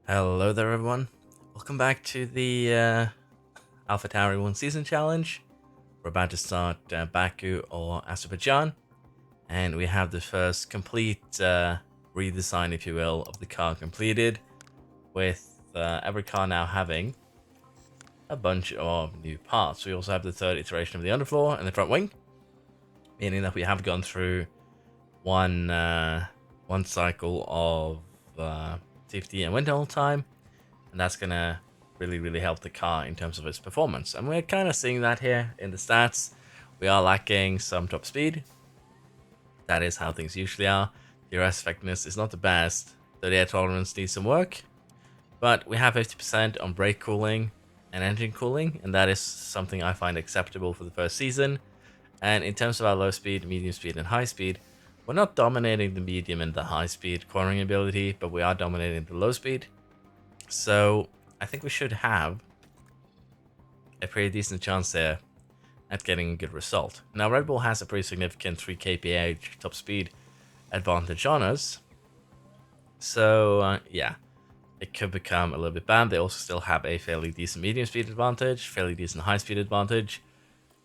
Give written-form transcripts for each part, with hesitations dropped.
Hello there, everyone. Welcome back to the Alpha Tauri 1 Season Challenge. We're about to start Baku or Azerbaijan, and we have the first complete redesign, if you will, of the car completed, with every car now having a bunch of new parts. We also have the third iteration of the underfloor and the front wing, meaning that we have gone through one cycle of safety and wind tunnel time, and that's gonna really help the car in terms of its performance. And we're kind of seeing that here in the stats. We are lacking some top speed. That is how things usually are. DRS effectiveness is not the best, though the air tolerance needs some work. But we have 50% on brake cooling and engine cooling, and that is something I find acceptable for the first season. And in terms of our low speed, medium speed, and high speed, we're not dominating the medium and the high speed cornering ability, but we are dominating the low speed. So I think we should have a pretty decent chance there at getting a good result. Now, Red Bull has a pretty significant 3 kph top speed advantage on us. So, yeah, it could become a little bit bad. They also still have a fairly decent medium speed advantage, fairly decent high speed advantage.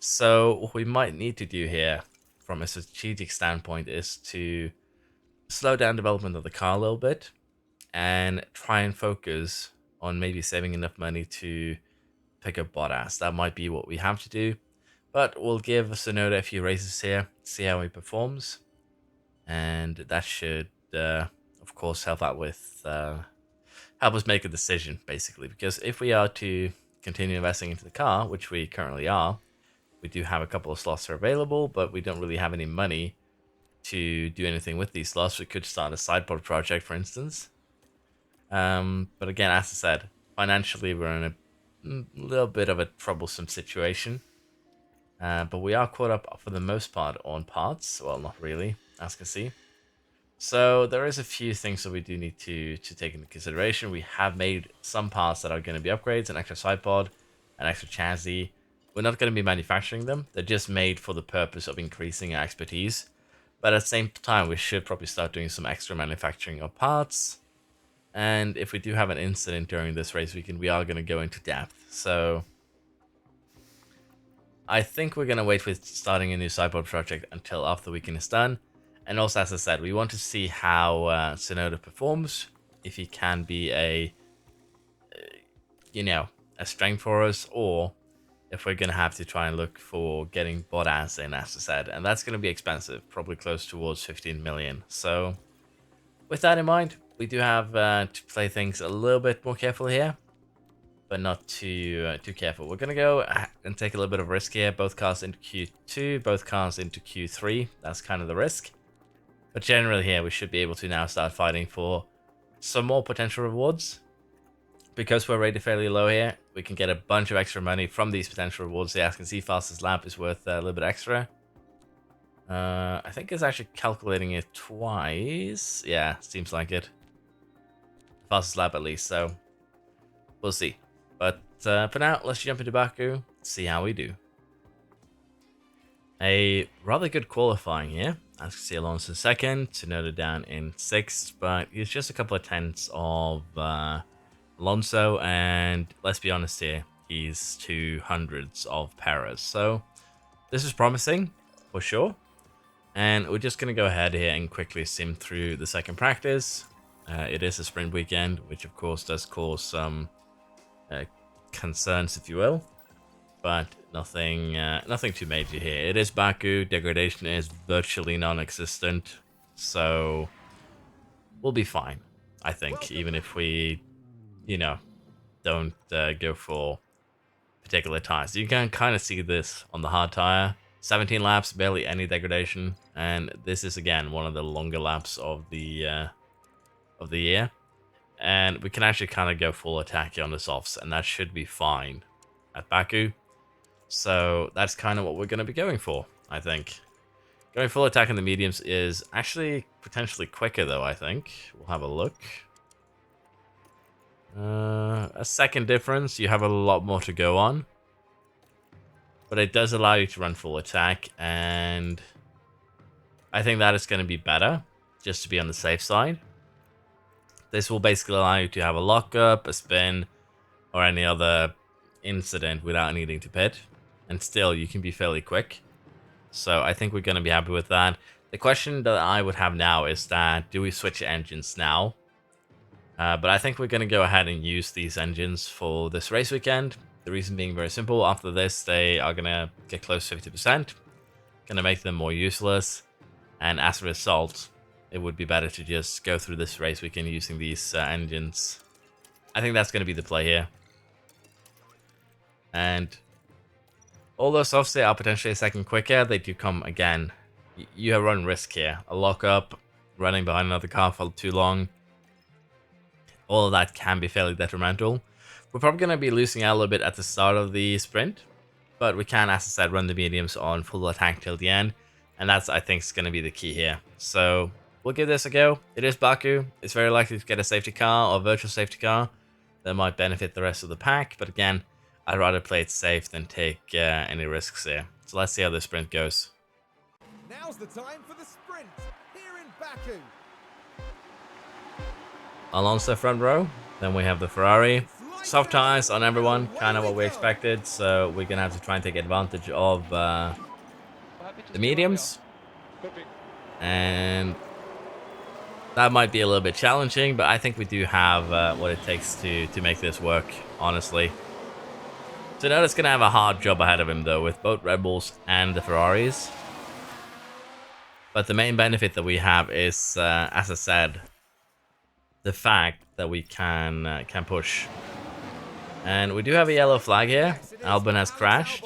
So, what we might need to do here from a strategic standpoint is to slow down development of the car a little bit and try and focus on maybe saving enough money to pick up Bottas. That might be what we have to do. But we'll give Sonoda a few races here, see how he performs. And that should, of course, help out with, help us make a decision, basically. Because if we are to continue investing into the car, which we currently are, we do have a couple of slots available, but we don't really have any money to do anything with these slots. We could start a sideboard project, for instance. But again, as I said, financially we're in a little bit of a troublesome situation. But we are caught up for the most part on parts. Well, not really, as you can see. So there is a few things that we do need to take into consideration. We have made some parts that are going to be upgrades, an extra side pod, an extra chassis. We're not going to be manufacturing them. They're just made for the purpose of increasing our expertise. But at the same time, we should probably start doing some extra manufacturing of parts. And if we do have an incident during this race weekend, we are going to go into depth. So I think we're going to wait with starting a new sideboard project until after the weekend is done. And also, as I said, we want to see how Sonoda performs. If he can be a strength for us, or if we're going to have to try and look for getting Bottas in, as I said. And that's going to be expensive, probably close towards 15 million. So with that in mind, we do have to play things a little bit more carefully here, but not too careful. We're going to go and take a little bit of risk here. Both cars into Q2, both cars into Q3. That's kind of the risk. But generally here, we should be able to now start fighting for some more potential rewards. Because we're rated fairly low here, we can get a bunch of extra money from these potential rewards. As you can see, fastest lap is worth a little bit extra. I think it's actually calculating it twice. Yeah, seems like it. Fastest lap at least, so we'll see. But for now, let's jump into Baku, see how we do. A rather good qualifying here. As you can see, Alonso second, Tsunoda down in sixth, but he's just a couple of tenths of Alonso, and let's be honest here, he's 200ths of Perez. So this is promising, for sure. And we're just going to go ahead here and quickly sim through the second practice. It is a sprint weekend, which of course does cause some concerns, if you will. But nothing too major here. It is Baku. Degradation is virtually non-existent. So we'll be fine, I think, even if we, don't go for particular tires. You can kind of see this on the hard tire. 17 laps, barely any degradation, and this is again one of the longer laps of the year. And we can actually kind of go full attack on the softs, and that should be fine at Baku. So that's kind of what we're going to be going for, I think. Going full attack in the mediums is actually potentially quicker, though, I think. We'll have a look. A second difference, you have a lot more to go on. But it does allow you to run full attack, and I think that is going to be better, just to be on the safe side. This will basically allow you to have a lockup, a spin, or any other incident without needing to pit. And still, you can be fairly quick. So I think we're going to be happy with that. The question that I would have now is that, do we switch engines now? But I think we're going to go ahead and use these engines for this race weekend. The reason being very simple. After this, they are going to get close to 50%. Going to make them more useless. And as a result, it would be better to just go through this race weekend using these engines. I think that's going to be the play here. And although softs are potentially a second quicker, they do come again. You have run risk here. A lockup, running behind another car for too long. All of that can be fairly detrimental. We're probably going to be losing out a little bit at the start of the sprint. But we can, as I said, run the mediums on full attack till the end. And that's, I think, is going to be the key here. So we'll give this a go. It is Baku. It's very likely to get a safety car or virtual safety car that might benefit the rest of the pack. But again, I'd rather play it safe than take any risks here. So let's see how the sprint goes. Now's the time for the sprint here in Baku. Alonso front row. Then we have the Ferrari. Soft tires on everyone, kind of what we expected. So we're going to have to try and take advantage of the mediums. And that might be a little bit challenging, but I think we do have what it takes to make this work, honestly. So Tsunoda's going to have a hard job ahead of him, though, with both Red Bulls and the Ferraris. But the main benefit that we have is, as I said, the fact that we can push. And we do have a yellow flag here. Albon has crashed.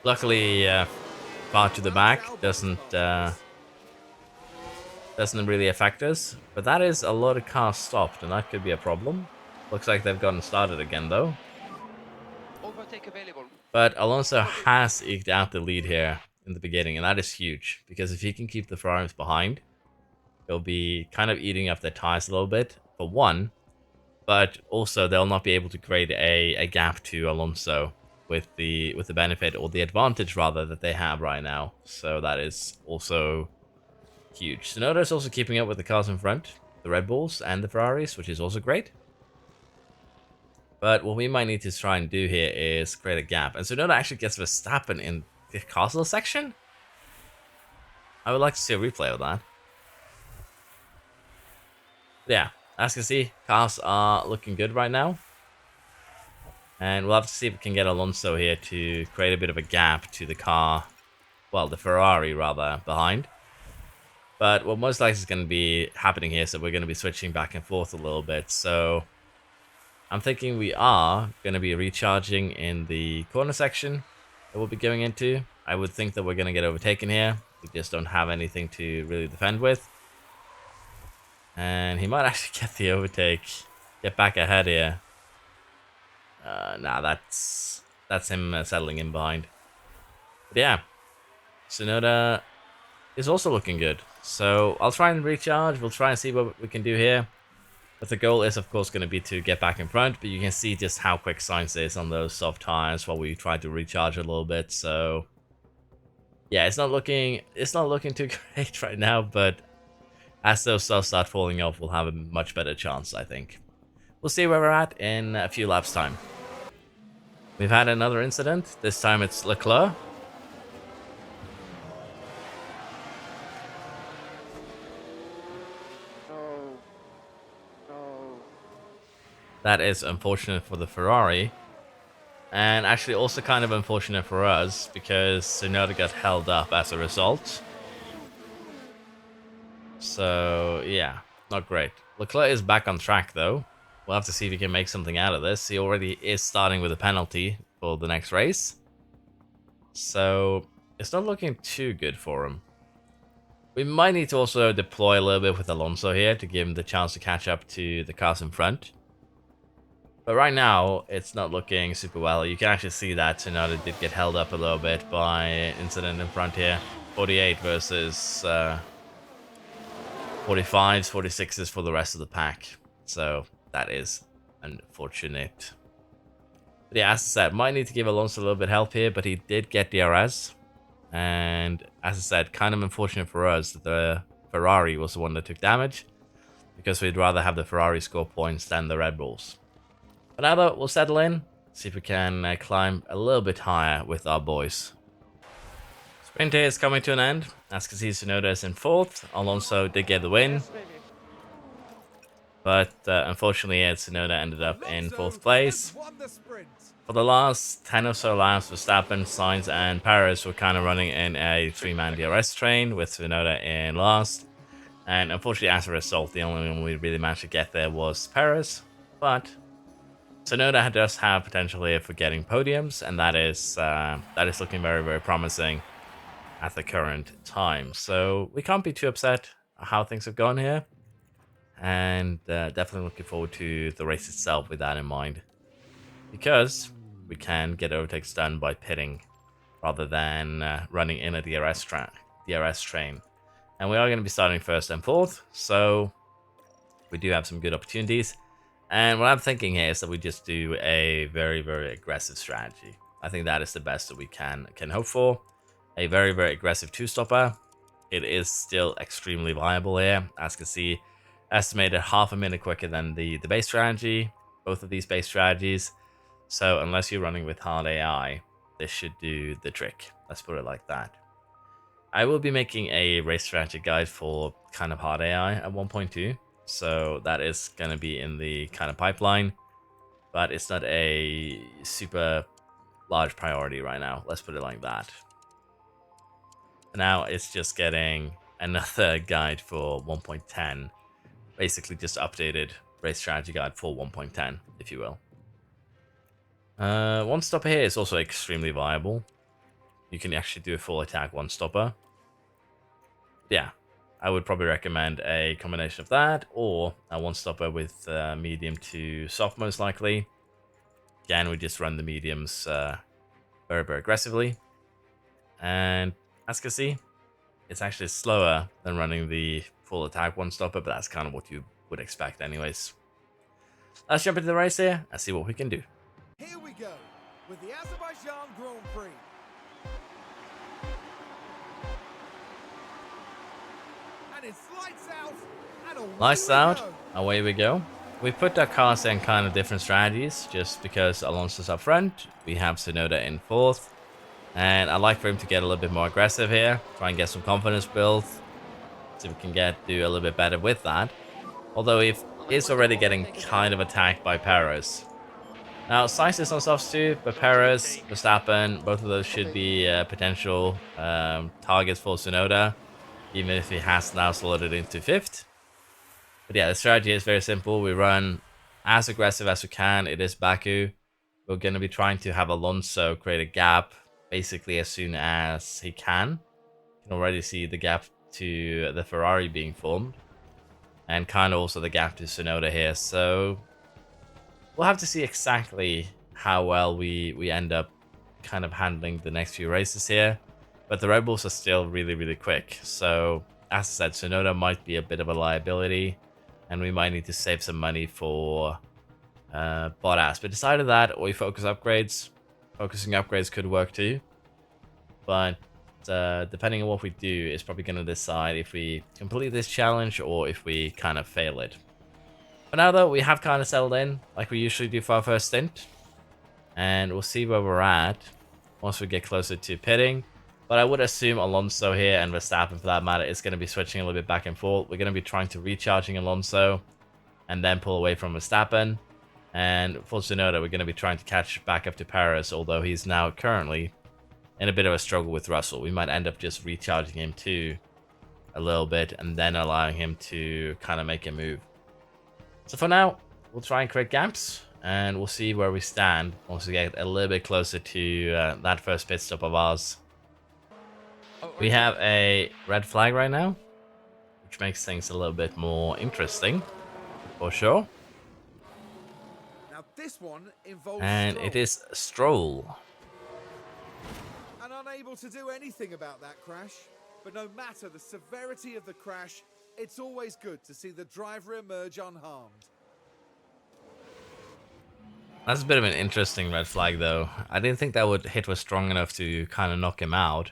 Luckily, far to the back doesn't really affect us. But that is a lot of cars stopped, and that could be a problem. Looks like they've gotten started again, though. But Alonso has eked out the lead here in the beginning, and that is huge. Because if he can keep the Ferraris behind, he'll be kind of eating up their tires a little bit, for one. But also, they'll not be able to create a gap to Alonso with the benefit, or the advantage, rather, that they have right now. So that is also huge. Tsunoda is also keeping up with the cars in front, the Red Bulls and the Ferraris, which is also great. But what we might need to try and do here is create a gap. And Tsunoda actually gets Verstappen in the castle section? I would like to see a replay of that. Yeah, as you can see, cars are looking good right now. And we'll have to see if we can get Alonso here to create a bit of a gap to the car, well, the Ferrari rather, behind. But what most likely is going to be happening here, so we're going to be switching back and forth a little bit. So I'm thinking we are going to be recharging in the corner section that we'll be going into. I would think that we're going to get overtaken here. We just don't have anything to really defend with. And he might actually get the overtake, get back ahead here. Nah, that's him settling in behind. But yeah, Tsunoda is also looking good. So I'll try and recharge. We'll try and see what we can do here. But the goal is, of course, going to be to get back in front. But you can see just how quick Sainz is on those soft tires while we try to recharge a little bit. So yeah, it's not looking too great right now. But as those stuff start falling off, we'll have a much better chance, I think. We'll see where we're at in a few laps' time. We've had another incident. This time it's Leclerc. That is unfortunate for the Ferrari. And actually also kind of unfortunate for us, because Tsunoda got held up as a result. So, yeah, not great. Leclerc is back on track, though. We'll have to see if he can make something out of this. He already is starting with a penalty for the next race. So, it's not looking too good for him. We might need to also deploy a little bit with Alonso here to give him the chance to catch up to the cars in front. But right now, it's not looking super well. You can actually see that Tsunoda did get held up a little bit by an incident in front here. 48 versus 45s, 46s for the rest of the pack. So that is unfortunate. But yeah, as I said, might need to give Alonso a little bit help here, but he did get DRS. And as I said, kind of unfortunate for us that the Ferrari was the one that took damage. because we'd rather have the Ferrari score points than the Red Bulls. But now though, we'll settle in, see if we can climb a little bit higher with our boys. Sprint here is coming to an end. As you can see, Tsunoda is in 4th. Alonso did get the win. But unfortunately, Tsunoda ended up in 4th place. For the last 10 or so laps, Verstappen, Sainz, and Perez were kind of running in a 3-man DRS train with Tsunoda in last. And unfortunately, as a result, the only one we really managed to get there was Perez. But Tsunoda does have potential here for getting podiums, and that is looking very, very promising at the current time. So we can't be too upset how things have gone here. And definitely looking forward to the race itself with that in mind. Because we can get overtakes done by pitting rather than running in a DRS train. And we are going to be starting 1st and 4th, so we do have some good opportunities. And what I'm thinking here is that we just do a very, very aggressive strategy. I think that is the best that we can hope for. A very, very aggressive 2-stopper. It is still extremely viable here. As you can see, estimated half a minute quicker than the base strategy. Both of these base strategies. So unless you're running with hard AI, this should do the trick. Let's put it like that. I will be making a race strategy guide for kind of hard AI at 1.2. So that is going to be in the kind of pipeline. But it's not a super large priority right now. Let's put it like that. Now it's just getting another guide for 1.10. Basically just updated race strategy guide for 1.10, if you will. One stopper here is also extremely viable. You can actually do a full attack one stopper. Yeah, I would probably recommend a combination of that or a one stopper with medium to soft, most likely. Again, we just run the mediums very, very aggressively. And as you can see, it's actually slower than running the full attack one stopper, but that's kind of what you would expect anyways. Let's jump into the race here and see what we can do. Here we go with the Azerbaijan Grand Prix. And it's lights out and away Lights we out, go. away we go. We put our cars in kind of different strategies just because Alonso's up front. We have Tsunoda in 4th. And I'd like for him to get a little bit more aggressive here. Try and get some confidence built. See if we can do a little bit better with that. Although he is already getting kind of attacked by Perez. Now, Sainz is on softs too, but Perez, Verstappen, both of those should be potential targets for Tsunoda, even if he has now slotted into 5th. But yeah, the strategy is very simple. We run as aggressive as we can. It is Baku. We're going to be trying to have Alonso create a gap basically as soon as he can. You can already see the gap to the Ferrari being formed. And kind of also the gap to Tsunoda here. So we'll have to see exactly how well we end up kind of handling the next few races here. But the Red Bulls are still really, really quick. So as I said, Tsunoda might be a bit of a liability. And we might need to save some money for Bottas. But decided that, or we focus upgrades. Focusing upgrades could work too. But depending on what we do, is probably going to decide if we complete this challenge or if we kind of fail it. For now though, we have kind of settled in like we usually do for our first stint. And we'll see where we're at once we get closer to pitting. But I would assume Alonso here and Verstappen for that matter is going to be switching a little bit back and forth. We're going to be trying to recharging Alonso and then pull away from Verstappen. And for Tsunoda, we're going to be trying to catch back up to Perez, although he's now currently in a bit of a struggle with Russell. We might end up just recharging him too a little bit and then allowing him to kind of make a move. So for now, we'll try and create gaps and we'll see where we stand once we get a little bit closer to that first pit stop of ours. We have a red flag right now, which makes things a little bit more interesting, for sure. Now this one involves And Stroll. it is Stroll. And unable to do anything about that crash. But no matter the severity of the crash, it's always good to see the driver emerge unharmed. That's a bit of an interesting red flag, though. I didn't think that hit was strong enough to kind of knock him out.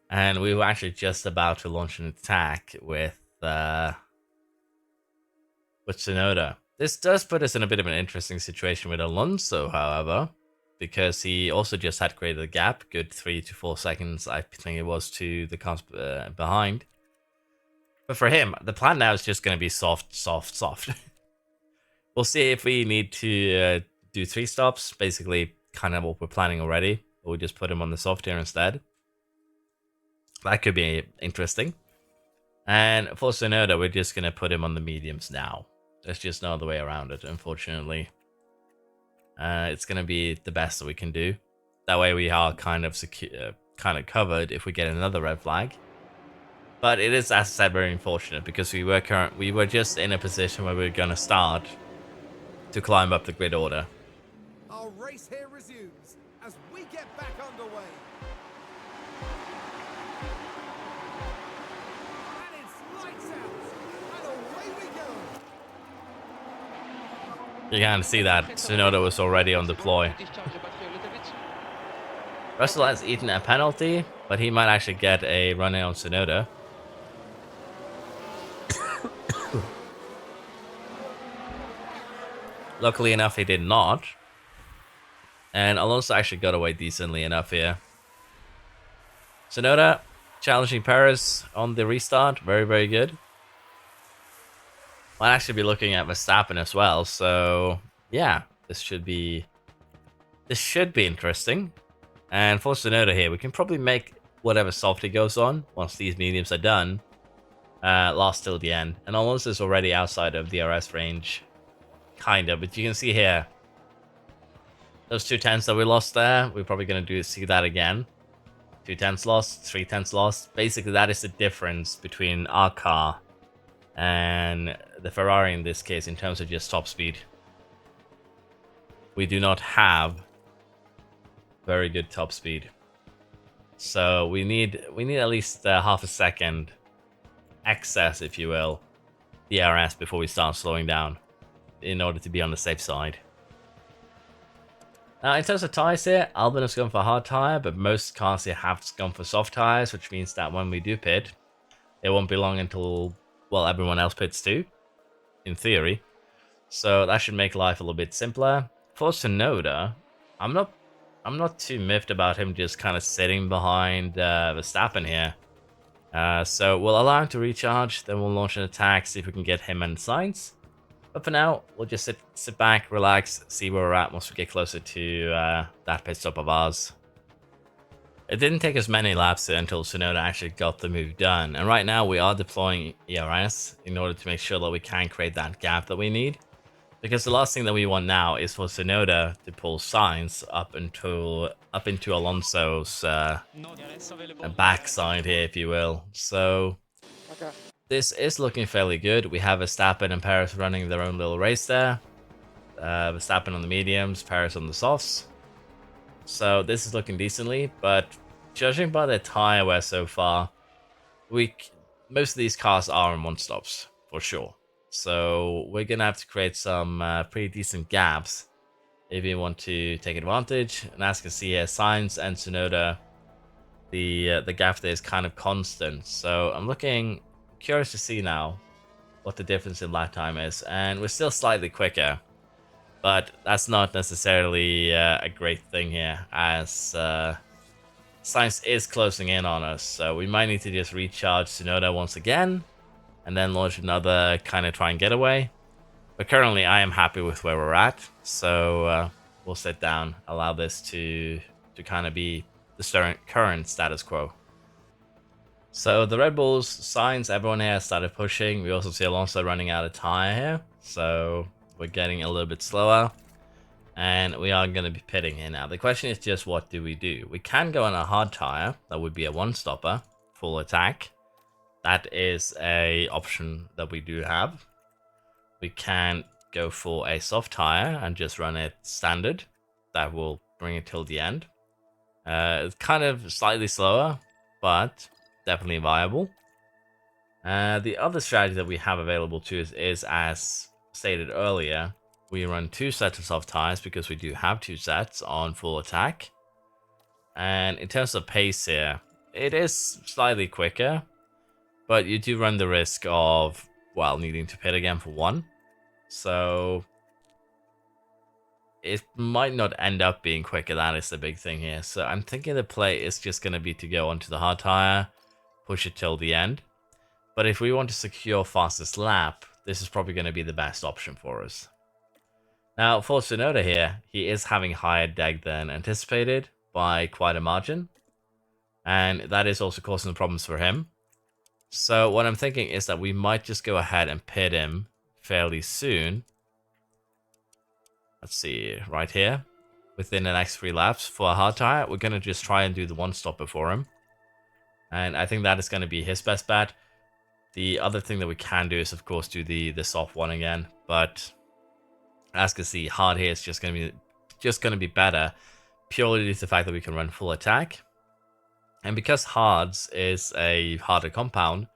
And we were actually just about to launch an attack with with Tsunoda. This does put us in a bit of an interesting situation with Alonso, however, because he also just had created a gap, good 3 to 4 seconds, I think it was, to the cars behind. But for him, the plan now is just going to be soft, soft, soft. We'll see if we need to do 3 stops, basically kind of what we're planning already, or we just put him on the soft here instead. That could be interesting. And for Tsunoda, we're just going to put him on the mediums now. There's just no other way around it, unfortunately. It's going to be the best that we can do. That way we are kind of secure, kind of covered if we get another red flag. But it is, as I said, very unfortunate because we were just in a position where we were going to start to climb up the grid order. Our race here resumes as we get back underway. And it's lights out, and away we go. You can see that Tsunoda was already on deploy. Russell has eaten a penalty, but he might actually get a run-in on Tsunoda. Luckily enough, he did not. And Alonso actually got away decently enough here. Tsunoda challenging Perez on the restart. Very, very good. Might actually be looking at Verstappen as well. So, yeah, this should be interesting. And for Tsunoda here, we can probably make whatever soft he goes on once these mediums are done last till the end. And Alonso is already outside of the RS range. Kind of, but you can see here, those 2 tenths that we lost there, we're probably going to see that again. 2 tenths lost, 3 tenths lost. Basically, that is the difference between our car and the Ferrari in this case in terms of just top speed. We do not have very good top speed. So we need at least half a second excess, if you will, DRS before we start slowing down in order to be on the safe side. Now, in terms of tyres here, Albon has gone for a hard tyre, but most cars here have gone for soft tyres, which means that when we do pit, it won't be long until, well, everyone else pits too, in theory. So that should make life a little bit simpler. For Tsunoda, I'm not too miffed about him just kind of sitting behind Verstappen here. So we'll allow him to recharge, then we'll launch an attack, see if we can get him and Sainz. But for now, we'll just sit back, relax, see where we're at once we get closer to that pit stop of ours. It didn't take us many laps until Tsunoda actually got the move done. And right now, we are deploying ERS in order to make sure that we can create that gap that we need. Because the last thing that we want now is for Tsunoda to pull Sainz up into Alonso's backside here, if you will. So this is looking fairly good. We have Verstappen and Perez running their own little race there. Verstappen on the mediums, Perez on the softs. So this is looking decently, but judging by the tire wear so far, most of these cars are in 1-stops for sure. So we're gonna have to create some pretty decent gaps if we want to take advantage. And as you can see here, Sainz and Tsunoda, the gap there is kind of constant. So I'm curious to see now what the difference in lap time is, and we're still slightly quicker, but that's not necessarily a great thing here, as Sainz is closing in on us. So we might need to just recharge Tsunoda once again and then launch another kind of try and getaway. But currently I am happy with where we're at, so we'll sit down, allow this to kind of be the current status quo. So the Red Bulls, Sainz, everyone here started pushing. We also see Alonso running out of tire here, so we're getting a little bit slower, and we are going to be pitting here now. The question is just, what do? We can go on a hard tire. That would be a 1-stopper, full attack. That is a option that we do have. We can go for a soft tire and just run it standard. That will bring it till the end. It's kind of slightly slower, but definitely viable. The other strategy that we have available to us is, as stated earlier, we run 2 sets of soft tires because we do have 2 sets on full attack. And in terms of pace here, it is slightly quicker, but you do run the risk of, well, needing to pit again for one. So it might not end up being quicker. That is the big thing here. So I'm thinking the play is just going to be to go onto the hard tire, push it till the end. But if we want to secure fastest lap, this is probably going to be the best option for us. Now, for Tsunoda here, he is having higher deg than anticipated by quite a margin. And that is also causing problems for him. So what I'm thinking is that we might just go ahead and pit him fairly soon. Let's see, right here. Within the next 3 laps for a hard tire, we're going to just try and do the one stopper for him. And I think that is going to be his best bet. The other thing that we can do is, of course, do the soft one again. But as you can see, hard here is just going to be better, purely due to the fact that we can run full attack. And because hards is a harder compound,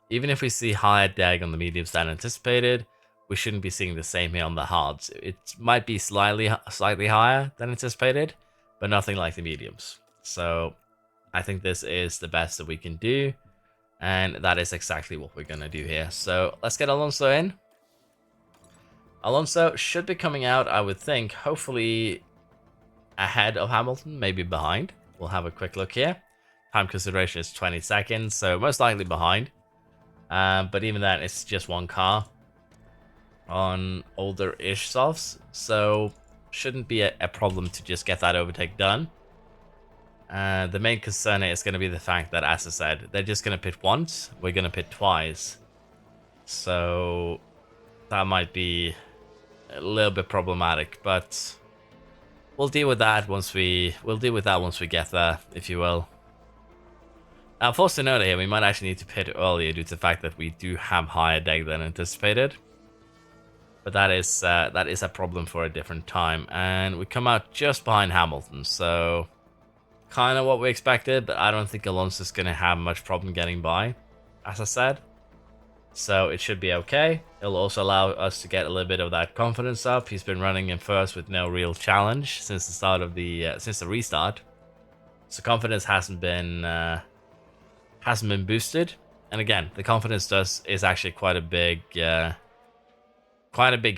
even if we see higher deg on the mediums than anticipated, we shouldn't be seeing the same here on the hards. It might be slightly higher than anticipated, but nothing like the mediums. So I think this is the best that we can do, and that is exactly what we're going to do here. So let's get Alonso in. Alonso should be coming out, I would think, hopefully ahead of Hamilton, maybe behind. We'll have a quick look here. Time consideration is 20 seconds, so most likely behind. But even then, it's just one car on older-ish softs, so shouldn't be a problem to just get that overtake done. The main concern is going to be the fact that, as I said, they're just going to pit once, we're going to pit twice. So that might be a little bit problematic, but we'll deal with that once we get there, if you will. Now, for Tsunoda here, we might actually need to pit earlier due to the fact that we do have higher deg than anticipated. But that is a problem for a different time. And we come out just behind Hamilton, so kind of what we expected, but I don't think Alonso's going to have much problem getting by, as I said. So it should be okay. It'll also allow us to get a little bit of that confidence up. He's been running in first with no real challenge since the start of since the restart. So confidence hasn't been boosted. And again, the confidence is actually quite a big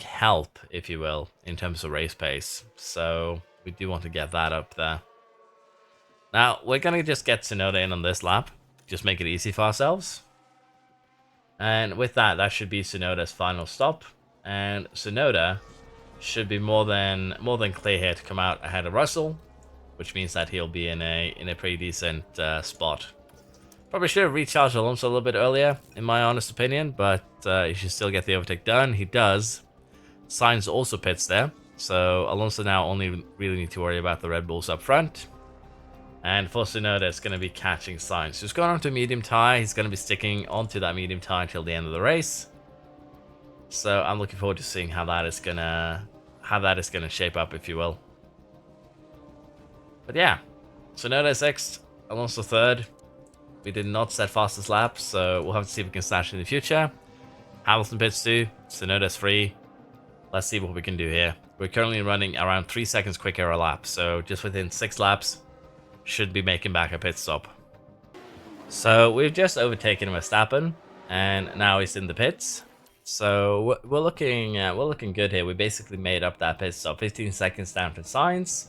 help, if you will, in terms of race pace. So we do want to get that up there. Now, we're going to just get Tsunoda in on this lap. Just make it easy for ourselves. And with that should be Tsunoda's final stop. And Tsunoda should be more than clear here to come out ahead of Russell, which means that he'll be in a pretty decent spot. Probably should have recharged Alonso a little bit earlier, in my honest opinion, but he should still get the overtake done. He does. Sainz also pits there, so Alonso now only really need to worry about the Red Bulls up front. And for Tsunoda, it's going to be catching Sainz. He's going onto medium tire. He's going to be sticking onto that medium tire until the end of the race. So I'm looking forward to seeing how that is gonna shape up, if you will. But yeah, Tsunoda 6th, Alonso 3rd. We did not set fastest lap, so we'll have to see if we can snatch in the future. Hamilton pits 2, Tsunoda's 3. Let's see what we can do here. We're currently running around 3 seconds quicker a lap, so just within 6 laps, should be making back a pit stop. So we've just overtaken Verstappen, and now he's in the pits. So we're looking good here. We basically made up that pit stop, 15 seconds down from Sainz.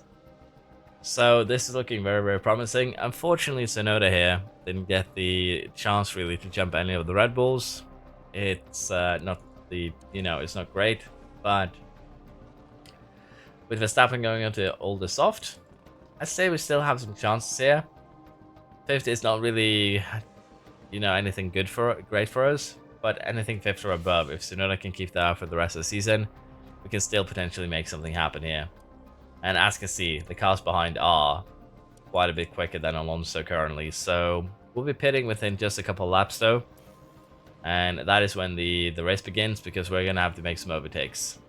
So this is looking very, very promising. Unfortunately, Tsunoda here didn't get the chance really to jump any of the Red Bulls. It's not it's not great, but with Verstappen going onto older soft, I'd say we still have some chances here. 5th is not really, anything great for us, but anything 5th or above, if Tsunoda can keep that up for the rest of the season, we can still potentially make something happen here. And as you can see, the cars behind are quite a bit quicker than Alonso currently, so we'll be pitting within just a couple laps though. And that is when the race begins, because we're going to have to make some overtakes.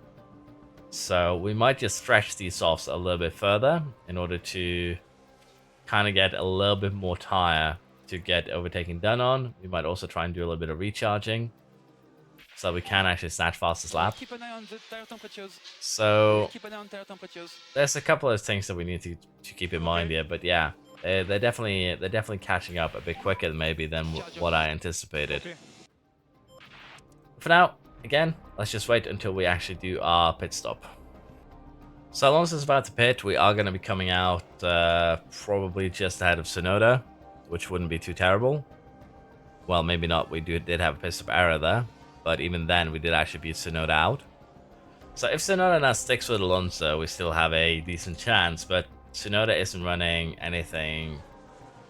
So we might just stretch these softs a little bit further in order to kind of get a little bit more tire to get overtaking done on. We might also try and do a little bit of recharging, so we can actually snatch fastest lap. Keep an eye on the tire temperatures. So Keep an eye on tire temperatures. there's a couple of things that we need to keep in mind here, but yeah, they're definitely catching up a bit quicker maybe than what I anticipated. Okay. For now, again, let's just wait until we actually do our pit stop. So Alonso's about to pit. We are going to be coming out probably just ahead of Tsunoda, which wouldn't be too terrible. Well, maybe not. We did have a pit stop error there, but even then, we did actually beat Tsunoda out. So if Tsunoda now sticks with Alonso, we still have a decent chance, but Tsunoda isn't running anything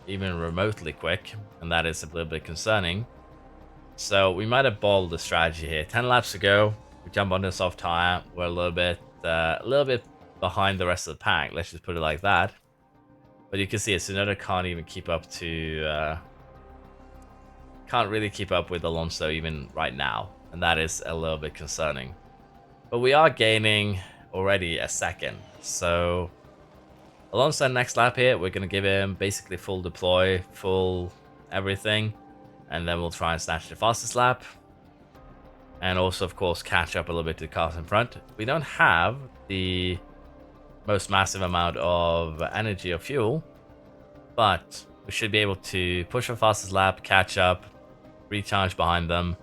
even remotely quick, and that is a little bit concerning. So we might have balled the strategy here. 10 laps to go. We jump on the soft tire. We're a little bit behind the rest of the pack. Let's just put it like that. But you can see Tsunoda can't even keep up to can't really keep up with Alonso even right now, and that is a little bit concerning. But we are gaining already a second. So Alonso next lap here, we're going to give him basically full deploy, full everything. And then we'll try and snatch the fastest lap. And also, of course, catch up a little bit to the cars in front. We don't have the most massive amount of energy or fuel. But we should be able to push the fastest lap, catch up, recharge behind them.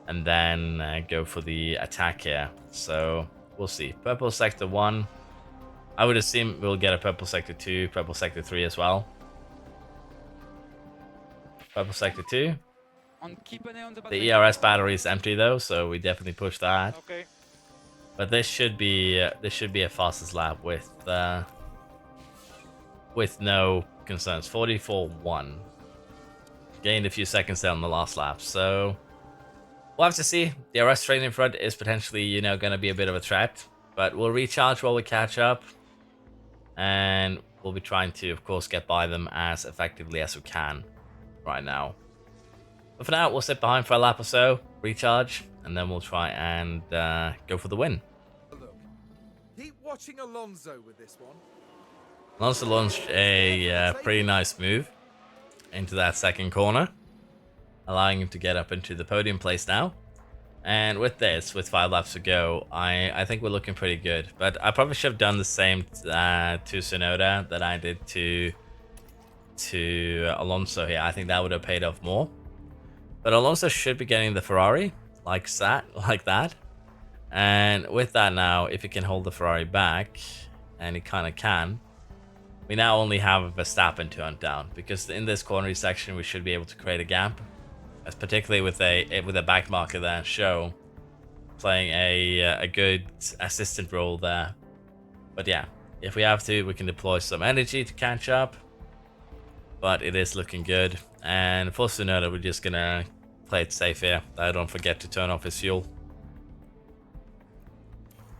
And then go for the attack here. So we'll see. Purple sector 1. I would assume we'll get a purple sector 2, purple sector 3 as well. Purple sector 2. The ERS battery is empty though, so we definitely push that. Okay. But this should be a fastest lap with no concerns. 44.1. Gained a few seconds there on the last lap, so we'll have to see. The ERS train in front is potentially, going to be a bit of a threat, but we'll recharge while we catch up, and we'll be trying to, of course, get by them as effectively as we can right now. But for now, we'll sit behind for a lap or so, recharge, and then we'll try and go for the win. Look, keep watching Alonso with this one. Alonso launched a pretty nice move into that second corner, allowing him to get up into the podium place now. And with this, with 5 laps to go, I think we're looking pretty good. But I probably should have done the same to Tsunoda that I did to Alonso here. I think that would have paid off more. But Alonso should be getting the Ferrari like that. And with that now, if he can hold the Ferrari back, and he kind of can, we now only have Verstappen to hunt down. Because in this corner section, we should be able to create a gap. As particularly with a back marker there, show playing a good assistant role there. But yeah, if we have to, we can deploy some energy to catch up. But it is looking good. And for Tsunoda, we're just gonna play it safe here. I don't forget to turn off his fuel.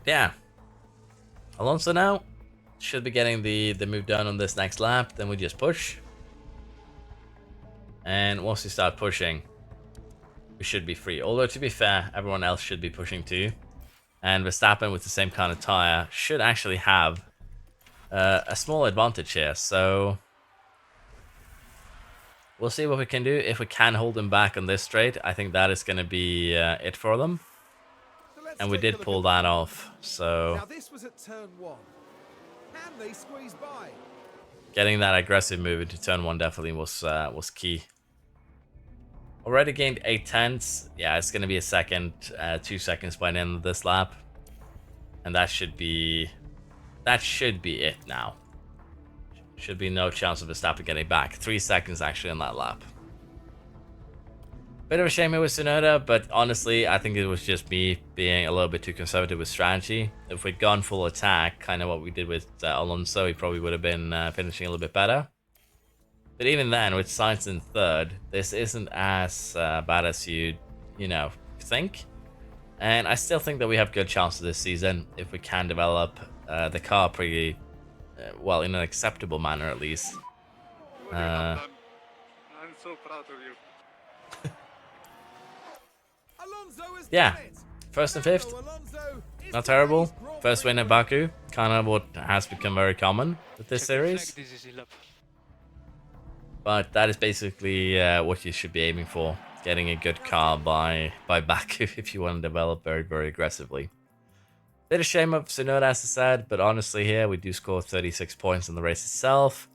Yeah. Alonso now should be getting the move done on this next lap. Then we just push. And once we start pushing, we should be free. Although, to be fair, everyone else should be pushing too. And Verstappen with the same kind of tire should actually have a small advantage here. So we'll see what we can do. If we can hold them back on this straight, I think that is going to be it for them. And we did pull that off. So now this was at turn 1. Can they squeeze by? Getting that aggressive move into turn 1 definitely was key. Already gained 8 tenths. Yeah, it's going to be a second, 2 seconds by the end of this lap. And that should be it now. Should be no chance of Verstappen getting back. 3 seconds actually on that lap. Bit of a shame it was Tsunoda, but honestly, I think it was just me being a little bit too conservative with strategy. If we'd gone full attack, kind of what we did with Alonso, he probably would have been finishing a little bit better. But even then, with Sainz in third, this isn't as bad as you think. And I still think that we have good chances this season if we can develop the car pretty well, in an acceptable manner at least. I'm so proud of you. Yeah, first and fifth, not terrible. First win at Baku, kind of what has become very common with this series. But that is basically what you should be aiming for, getting a good car by Baku if you want to develop very, very aggressively. Bit of shame of Tsunoda, as I said, but honestly here we do score 36 points in the race itself,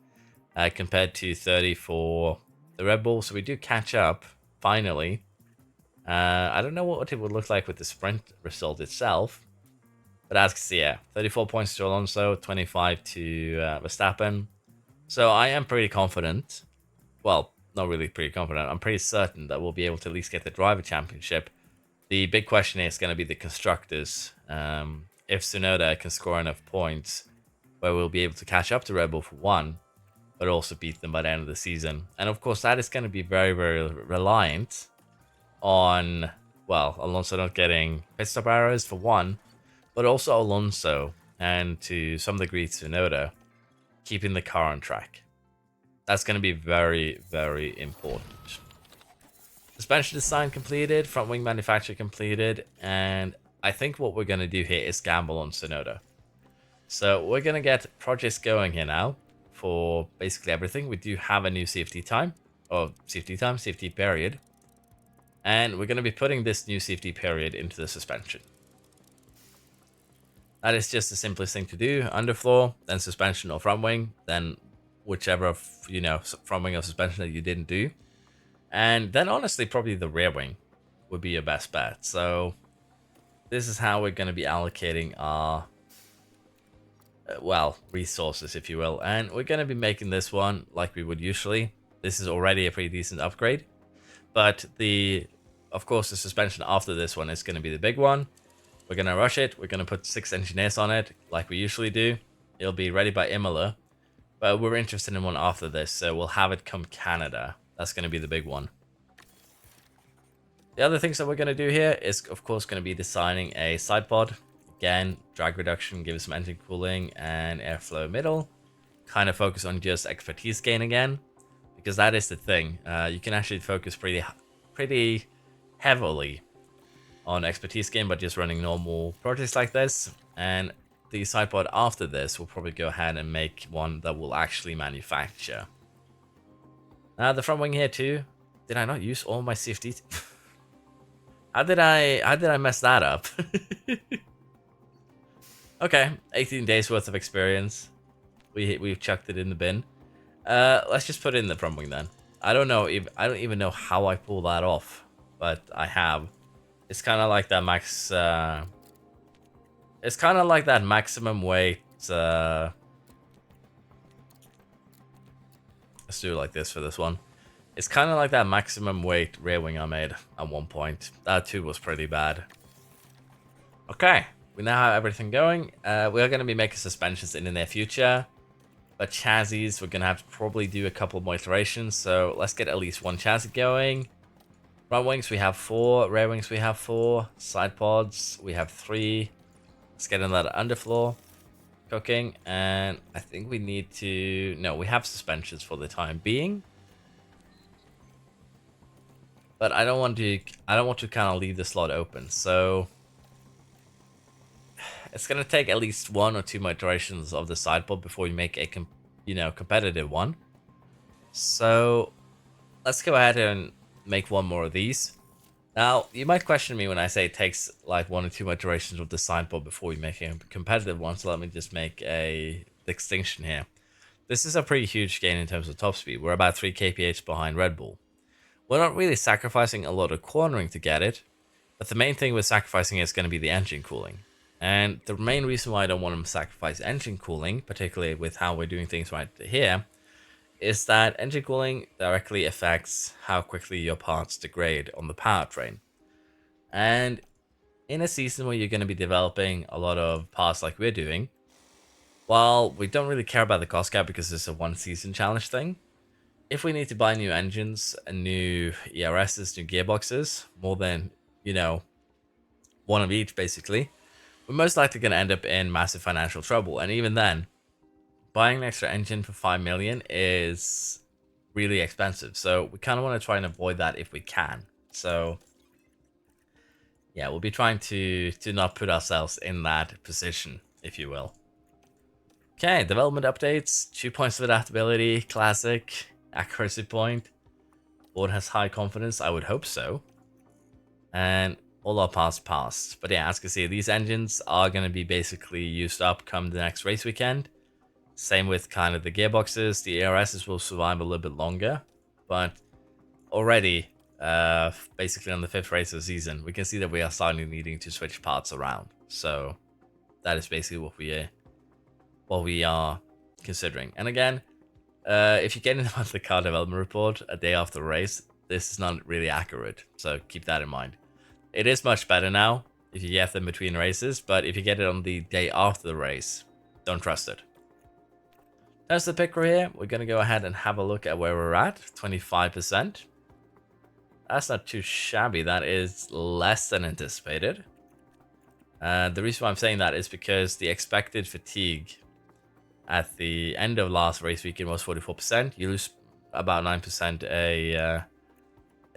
compared to 30 for the Red Bull, so we do catch up, finally. I don't know what it would look like with the sprint result itself. But as you can see, yeah, 34 points to Alonso, 25 to Verstappen. So I am pretty confident. Well, not really pretty confident. I'm pretty certain that we'll be able to at least get the driver championship. The big question is going to be the constructors. If Tsunoda can score enough points where we'll be able to catch up to Red Bull for one, but also beat them by the end of the season. And of course, that is going to be very, very reliant on, well, Alonso not getting pit stop arrows for one, but also Alonso and to some degree Tsunoda keeping the car on track. That's going to be very, very important. Suspension design completed, front wing manufacture completed, and I think what we're going to do here is gamble on Tsunoda. So we're going to get projects going here now for basically everything. We do have a new safety period. And we're going to be putting this new safety period into the suspension. That is just the simplest thing to do. Underfloor, then suspension or front wing, then whichever, front wing or suspension that you didn't do. And then honestly, probably the rear wing would be your best bet. So this is how we're going to be allocating our, resources, if you will. And we're going to be making this one like we would usually. This is already a pretty decent upgrade. But of course, the suspension after this one is going to be the big one. We're going to rush it. We're going to put 6 engineers on it like we usually do. It'll be ready by Imola. But we're interested in one after this, so we'll have it come Canada. That's going to be the big one. The other things that we're going to do here is, of course, going to be designing a side pod. Again, drag reduction, give it some engine cooling and airflow middle. Kind of focus on just expertise gain again, because that is the thing. You can actually focus pretty heavily on expertise gain by just running normal projects like this. And the side pod after this will probably go ahead and make one that will actually manufacture. Now the front wing here too. Did I not use all my safety? How did I mess that up? Okay, 18 days worth of experience. We've chucked it in the bin. Let's just put it in the front wing then. I don't even know how I pull that off, but I have. It's kind of like that it's kind of like that maximum weight. Let's do it like this for this one. It's kind of like that maximum weight rear wing I made at one point. That too was pretty bad. Okay, we now have everything going. We are going to be making suspensions in the near future. But chassis, we're going to have to probably do a couple more iterations. So let's get at least one chassis going. Front wings, we have 4. Rear wings, we have 4. Side pods, we have 3. Let's get another underfloor cooking. And I think we need to... No, we have suspensions for the time being. But I don't want to kind of leave the slot open. So it's going to take at least 1 or 2 more iterations of the side pod before we make a competitive one. So let's go ahead and make one more of these. Now, you might question me when I say it takes like 1 or 2 more iterations of the side pod before we make a competitive one. So let me just make a distinction here. This is a pretty huge gain in terms of top speed. We're about 3 kph behind Red Bull. We're not really sacrificing a lot of cornering to get it, but the main thing we're sacrificing is going to be the engine cooling. And the main reason why I don't want to sacrifice engine cooling, particularly with how we're doing things right here, is that engine cooling directly affects how quickly your parts degrade on the powertrain. And in a season where you're going to be developing a lot of parts like we're doing, while we don't really care about the cost cap because it's a 1-season challenge thing, if we need to buy new engines and new ERSs, new gearboxes, more than, one of each basically, we're most likely going to end up in massive financial trouble. And even then, buying an extra engine for 5 million is really expensive. So we kind of want to try and avoid that if we can. So yeah, we'll be trying to not put ourselves in that position, if you will. Okay, development updates, 2 points of adaptability, classic, accuracy point. Board has high confidence, I would hope so. And all our parts passed. But yeah, as you can see, these engines are going to be basically used up come the next race weekend. Same with kind of the gearboxes. The ERSs will survive a little bit longer. But already, basically on the 5th race of the season, we can see that we are starting needing to switch parts around. So that is basically what we are considering. And again, if you get in the car development report a day after the race, this is not really accurate. So keep that in mind. It is much better now if you get them between races, but if you get it on the day after the race, don't trust it. There's the picker here. We're going to go ahead and have a look at where we're at. 25%. That's not too shabby. That is less than anticipated. The reason why I'm saying that is because the expected fatigue at the end of last race weekend was 44%. You lose about 9% a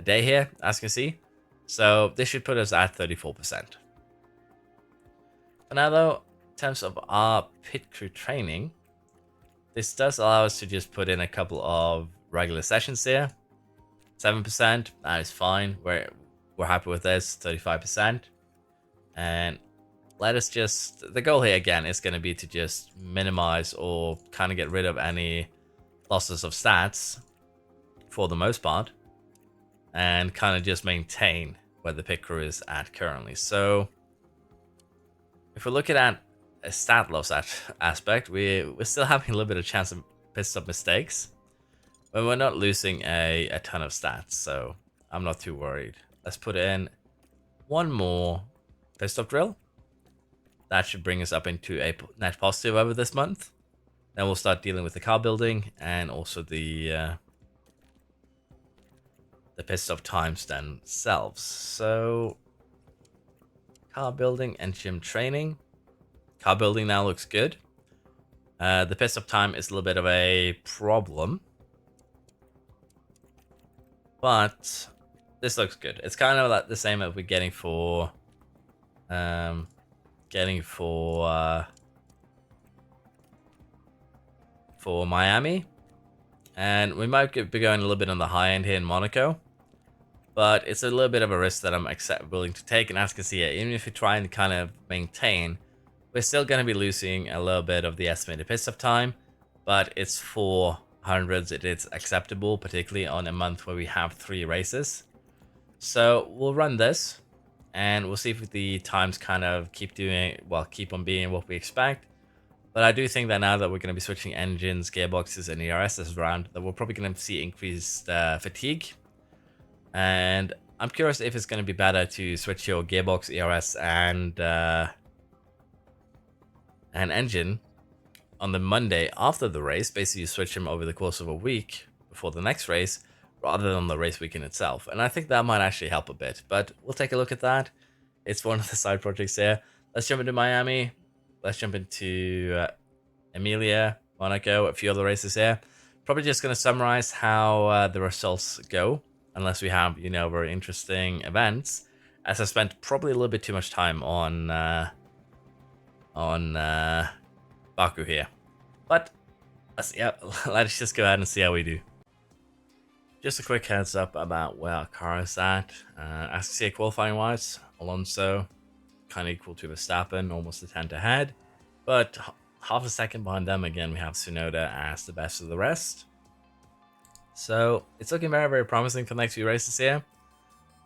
day here, as you can see. So this should put us at 34%. For now, though, in terms of our pit crew training, this does allow us to just put in a couple of regular sessions here. 7%, that is fine. We're happy with this. 35%. And let us just... The goal here, again, is going to be to just minimize or kind of get rid of any losses of stats for the most part. And kind of just maintain where the pit crew is at currently. So if we're looking at a stat loss aspect, we're still having a little bit of chance of pit stop mistakes, but we're not losing a ton of stats, so I'm not too worried. Let's put in one more pit stop drill. That should bring us up into a net positive over this month. Then we'll start dealing with the car building and also the pit stop times themselves. So car building and gym training. Car building now looks good. The pit stop time is a little bit of a problem, but this looks good. It's kind of like the same as we're getting for Miami, and we might be going a little bit on the high end here in Monaco, but it's a little bit of a risk that I'm willing to take. And as you can see here, even if we try and kind of maintain, we're still going to be losing a little bit of the estimated pit stop time, but it's 400s. It is acceptable, particularly on a month where we have 3 races. So we'll run this, and we'll see if the times kind of keep on being what we expect. But I do think that now that we're going to be switching engines, gearboxes, and ERSs around, that we're probably going to see increased fatigue. And I'm curious if it's going to be better to switch your gearbox, ERS, and engine on the Monday after the race. Basically, you switch them over the course of a week before the next race, rather than the race weekend itself. And I think that might actually help a bit, but we'll take a look at that. It's one of the side projects here. Let's jump into Miami. Let's jump into Emilia, Monaco, a few other races here. Probably just going to summarize how the results go, unless we have, very interesting events, as I spent probably a little bit too much time on Baku here. But let's just go ahead and see how we do. Just a quick heads up about where our car is at. As you see, qualifying wise, Alonso kind of equal to Verstappen, almost a tenth ahead, but half a second behind them. Again, we have Tsunoda as the best of the rest. So it's looking very, very promising for the next few races here.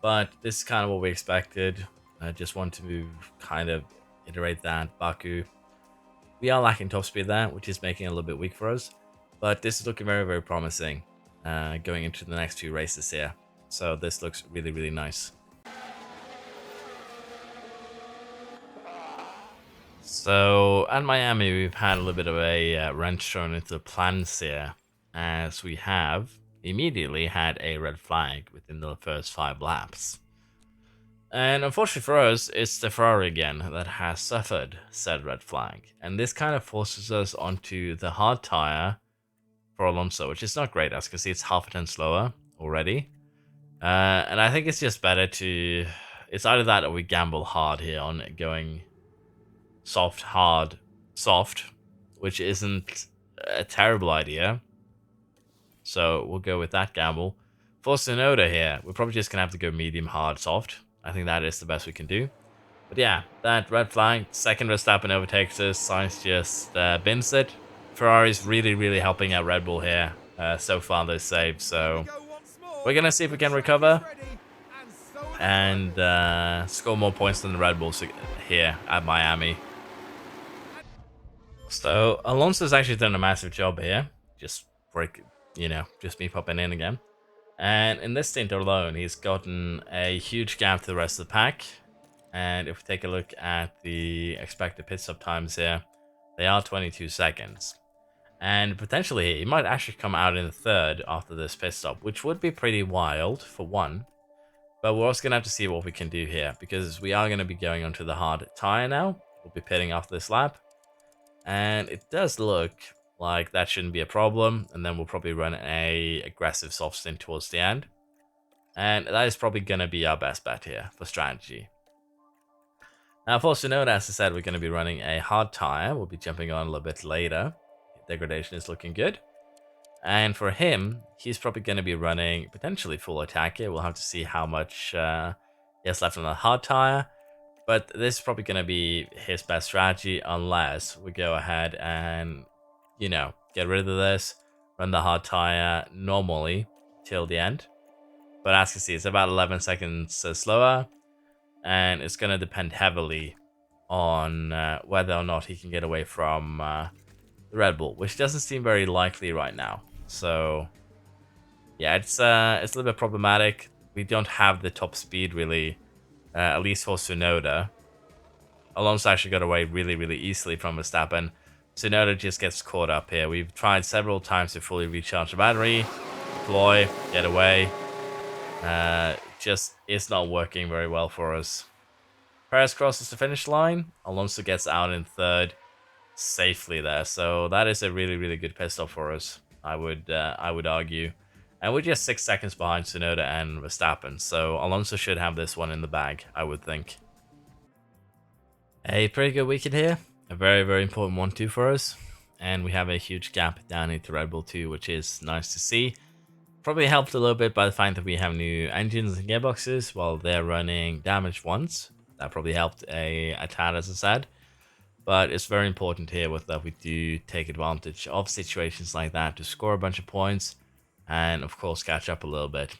But this is kind of what we expected. I just want to kind of iterate that. Baku, we are lacking top speed there, which is making it a little bit weak for us. But this is looking very, very promising going into the next few races here. So this looks really, really nice. So at Miami, we've had a little bit of a wrench thrown into the plans here, as we have immediately had a red flag within the first 5 laps. And unfortunately for us, it's the Ferrari again that has suffered said red flag. And this kind of forces us onto the hard tire for Alonso, which is not great. As you can see, it's half a turn slower already. And I think it's just better to... It's either that or we gamble hard here on going soft, hard, soft, which isn't a terrible idea. So we'll go with that gamble. For Tsunoda here, we're probably just going to have to go medium, hard, soft. I think that is the best we can do. But yeah, that red flag, second Verstappen overtakes us. Sainz just bins it. Ferrari's really, really helping out Red Bull here so far this save. So We're gonna see if we can recover and score more points than the Red Bulls here at Miami. So Alonso's actually done a massive job here. Just just me popping in again. And in this stint alone, he's gotten a huge gap to the rest of the pack. And if we take a look at the expected pit stop times here, they are 22 seconds. And potentially he might actually come out in the third after this pit stop, which would be pretty wild for one. But we're also going to have to see what we can do here, because we are going to be going onto the hard tire now. We'll be pitting after this lap. And it does look like that shouldn't be a problem. And then we'll probably run a aggressive soft stint towards the end. And that is probably going to be our best bet here for strategy. Now, for Tsunoda, as I said, we're going to be running a hard tire. We'll be jumping on a little bit later. Degradation is looking good. And for him, he's probably going to be running potentially full attack here. We'll have to see how much he has left on the hard tire. But this is probably going to be his best strategy unless we go ahead and, get rid of this, run the hard tire normally till the end. But as you can see, it's about 11 seconds slower. And it's going to depend heavily on whether or not he can get away from the Red Bull, which doesn't seem very likely right now. So, yeah, it's a little bit problematic. We don't have the top speed, really, at least for Tsunoda. Alonso actually got away really, really easily from Verstappen. Tsunoda just gets caught up here. We've tried several times to fully recharge the battery, deploy, get away. Just it's not working very well for us. Perez crosses the finish line. Alonso gets out in third safely there. So that is a really, really good pit stop for us, I would argue. And we're just 6 seconds behind Tsunoda and Verstappen. So Alonso should have this one in the bag, I would think. A pretty good weekend here. A very, very important one too for us. And we have a huge gap down into Red Bull 2, which is nice to see. Probably helped a little bit by the fact that we have new engines and gearboxes while they're running damaged ones. That probably helped a tad, as I said. But it's very important here that we do take advantage of situations like that to score a bunch of points and, of course, catch up a little bit.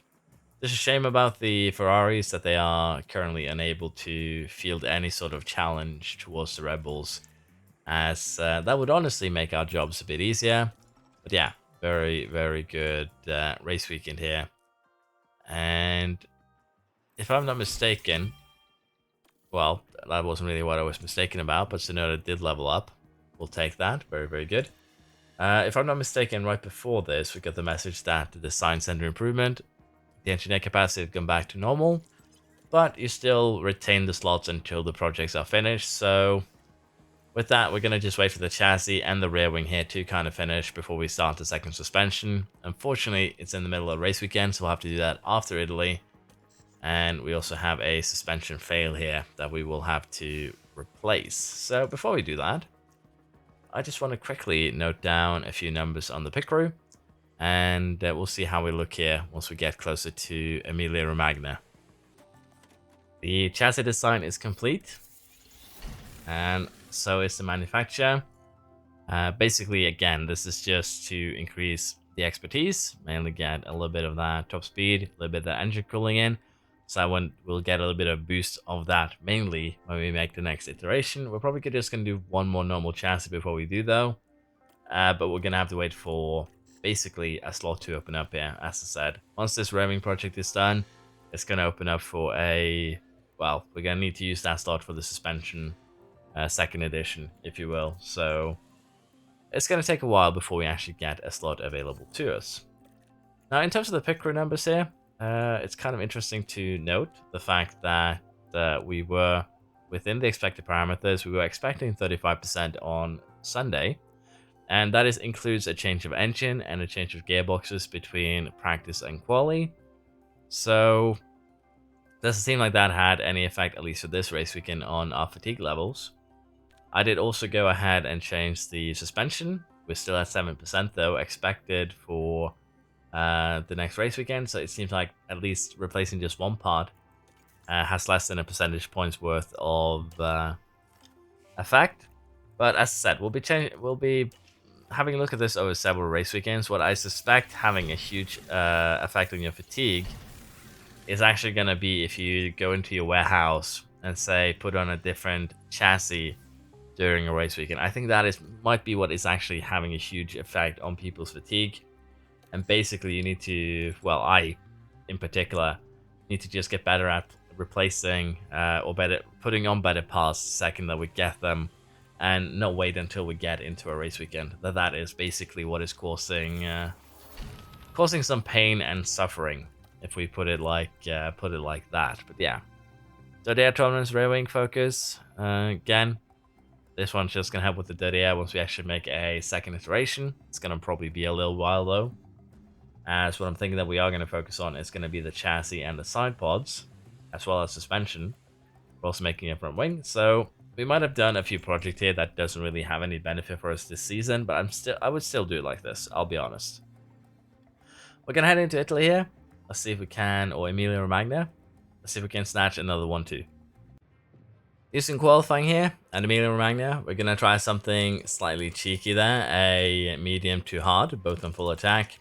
There's a shame about the Ferraris that they are currently unable to field any sort of challenge towards the Red Bulls, as that would honestly make our jobs a bit easier. But yeah, very, very good race weekend here. And if I'm not mistaken, well, that wasn't really what I was mistaken about, but Tsunoda did level up. We'll take that. Very, very good. If I'm not mistaken, right before this, we got the message that the design center improvement, the engineer capacity had gone back to normal, but you still retain the slots until the projects are finished. So with that, we're going to just wait for the chassis and the rear wing here to kind of finish before we start the second suspension. Unfortunately, it's in the middle of race weekend, so we'll have to do that after Italy. And we also have a suspension fail here that we will have to replace. So before we do that, I just want to quickly note down a few numbers on the pit crew. And we'll see how we look here once we get closer to Emilia Romagna. The chassis design is complete. And so is the manufacturer. Basically, again, this is just to increase the expertise. Mainly get a little bit of that top speed, a little bit of that engine cooling in. So we'll get a little bit of boost of that mainly when we make the next iteration. We're probably just going to do one more normal chassis before we do though. But we're going to have to wait for basically a slot to open up here, as I said. Once this revving project is done, it's going to open up for we're going to need to use that slot for the suspension second edition, if you will. So it's going to take a while before we actually get a slot available to us. Now, in terms of the pit crew numbers here, it's kind of interesting to note the fact that we were within the expected parameters. We were expecting 35% on Sunday, and that includes a change of engine and a change of gearboxes between practice and quali. So doesn't seem like that had any effect, at least for this race weekend, on our fatigue levels. I did also go ahead and change the suspension. We're still at 7% though, expected for the next race weekend. So it seems like at least replacing just one part has less than a percentage points worth of effect. But as I said, we'll be having a look at this over several race weekends, what I suspect having a huge effect on your fatigue is actually going to be if you go into your warehouse and say put on a different chassis during a race weekend. I think that might be what is actually having a huge effect on people's fatigue. And basically you need to, well, I in particular need to just get better at replacing or better putting on better parts the second that we get them, and not wait until we get into a race weekend. That is basically what is causing some pain and suffering, if we put it like that. But yeah, dirty air tournaments, rear wing focus. Again, this one's just gonna help with the dirty air once we actually make a second iteration. It's gonna probably be a little while though, as what I'm thinking that we are gonna focus on is gonna be the chassis and the side pods, as well as suspension. We're also making a front wing, so we might have done a few projects here that doesn't really have any benefit for us this season, but I would still do it like this, I'll be honest. We're gonna head into Italy here. Let's see if we can, or Emilia Romagna. Let's see if we can snatch another 1-2. Using qualifying here and Emilia Romagna, we're gonna try something slightly cheeky there. A medium to hard, both on full attack,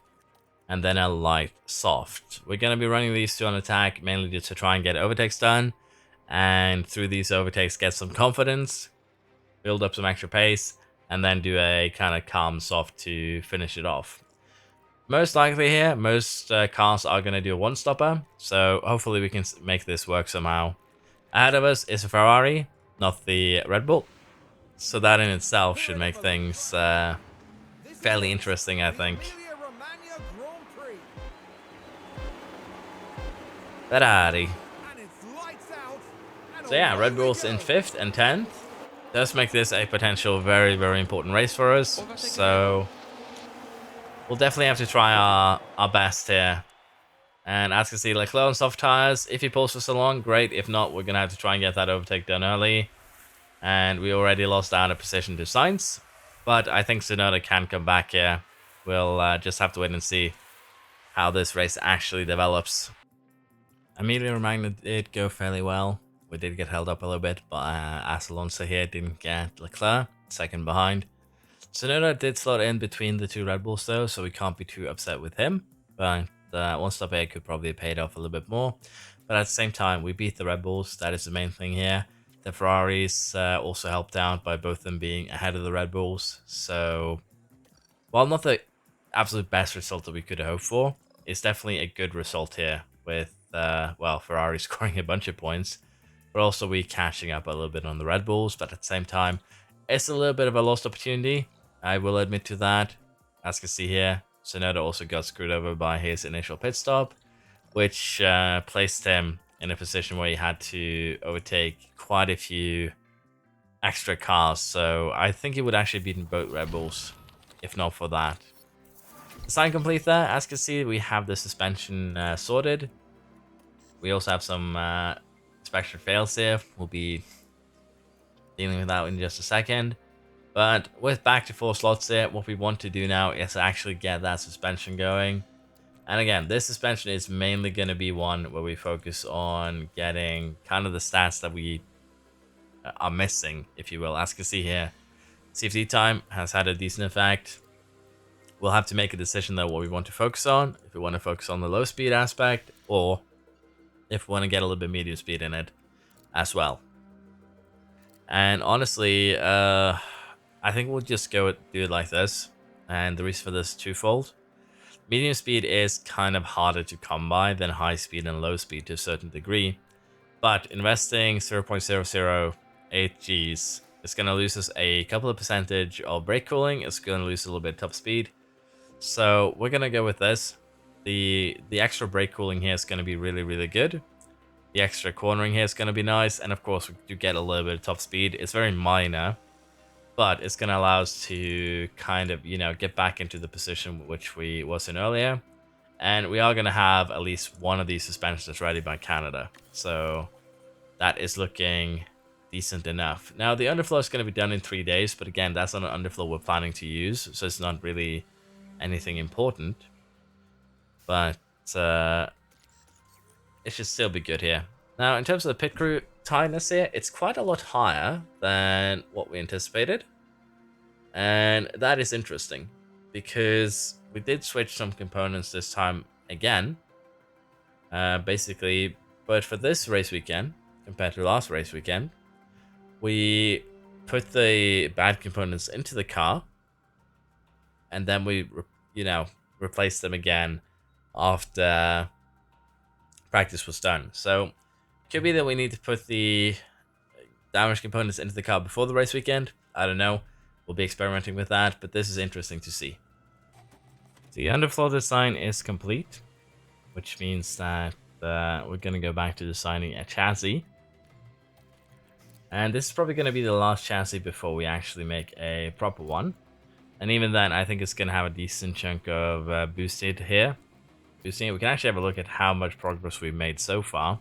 and then a light soft. We're gonna be running these two on attack, mainly just to try and get overtakes done, and through these overtakes get some confidence, build up some extra pace, and then do a kind of calm soft to finish it off. Most likely here, most cars are going to do a one-stopper, so hopefully we can make this work somehow. Ahead of us is a Ferrari, not the Red Bull, so that in itself should make things fairly interesting, I think. Emilia Romagna Grand Prix. Ferrari. And it's lights out. And So yeah, away Red we Bull's go. in 5th and 10th. Does make this a potential very, very important race for us, so we'll definitely have to try our best here. And as you can see, Leclerc on soft tires. If he pulls for so long, great. If not, we're going to have to try and get that overtake done early. And we already lost out a position to Sainz. But I think Tsunoda can come back here. We'll just have to wait and see how this race actually develops. Emilia Romagna did go fairly well. We did get held up a little bit, but as Alonso here didn't get Leclerc, second behind. Tsunoda did slot in between the two Red Bulls though, so we can't be too upset with him. But one stop here could probably have paid off a little bit more. But at the same time, we beat the Red Bulls. That is the main thing here. The Ferraris also helped out by both them being ahead of the Red Bulls. So, while not the absolute best result that we could have hoped for, it's definitely a good result here with, well, Ferrari scoring a bunch of points. But also we catching up a little bit on the Red Bulls. But at the same time, it's a little bit of a lost opportunity. I will admit to that. As you can see here, Tsunoda also got screwed over by his initial pit stop, which placed him in a position where he had to overtake quite a few extra cars. So I think he would actually beaten both Red Bulls, if not for that. Design complete there. As you can see, we have the suspension sorted. We also have some inspection fails here. We'll be dealing with that in just a second. But with back to 4 slots here, what we want to do now is actually get that suspension going. And again, this suspension is mainly going to be one where we focus on getting kind of the stats that we are missing, if you will. As you can see here, CFD time has had a decent effect. We'll have to make a decision though what we want to focus on. If we want to focus on the low speed aspect, or if we want to get a little bit medium speed in it as well. And honestly, I think we'll just do it like this. And the reason for this is twofold. Medium speed is kind of harder to come by than high speed and low speed to a certain degree. But investing 0.008 Gs is going to lose us a couple of percentage of brake cooling. It's going to lose a little bit of top speed. So we're going to go with this. The extra brake cooling here is going to be really, really good. The extra cornering here is going to be nice. And of course, we do get a little bit of top speed. It's very minor, but it's going to allow us to kind of, get back into the position which we was in earlier. And we are going to have at least one of these suspensions ready by Canada. So that is looking decent enough. Now, the underflow is going to be done in 3 days. But again, that's not an underflow we're planning to use. So it's not really anything important. But it should still be good here. Now, in terms of the pit crew tightness here, it's quite a lot higher than what we anticipated. And that is interesting because we did switch some components this time again. Basically, but for this race weekend, compared to last race weekend, we put the bad components into the car and then we, replaced them again after practice was done. So, could be that we need to put the damaged components into the car before the race weekend. I don't know. We'll be experimenting with that, but this is interesting to see. The underfloor design is complete, which means that we're going to go back to designing a chassis. And this is probably going to be the last chassis before we actually make a proper one. And even then, I think it's going to have a decent chunk of boosted here. Boosting it. We can actually have a look at how much progress we've made so far.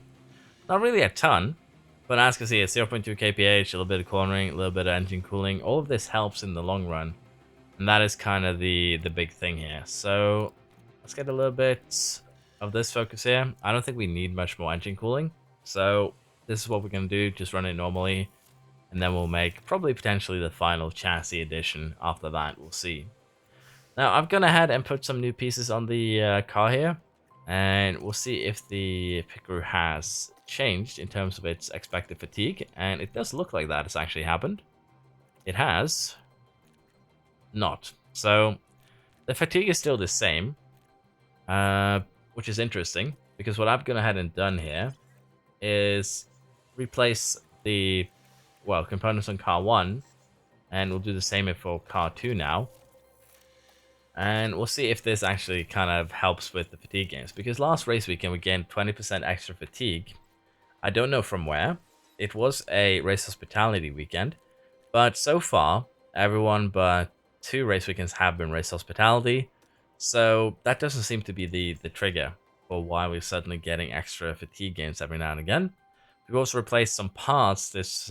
Not really a ton, but as you can see, it's 0.2 kph, a little bit of cornering, a little bit of engine cooling. All of this helps in the long run. And that is kind of the big thing here. So let's get a little bit of this focus here. I don't think we need much more engine cooling. So this is what we're going to do. Just run it normally. And then we'll make probably potentially the final chassis edition. After that, we'll see. Now, I've gone ahead and put some new pieces on the car here. And we'll see if the Pickeroo has changed in terms of its expected fatigue. And it does look like that has actually happened. It has not. So the fatigue is still the same. Which is interesting. Because what I've gone ahead and done here is replace the components on car 1, and we'll do the same for car 2 now. And we'll see if this actually kind of helps with the fatigue gains, because last race weekend we gained 20% extra fatigue. I don't know from where. It was a race hospitality weekend, but so far everyone but 2 race weekends have been race hospitality, so that doesn't seem to be the trigger for why we're suddenly getting extra fatigue gains every now and again. We've also replaced some parts this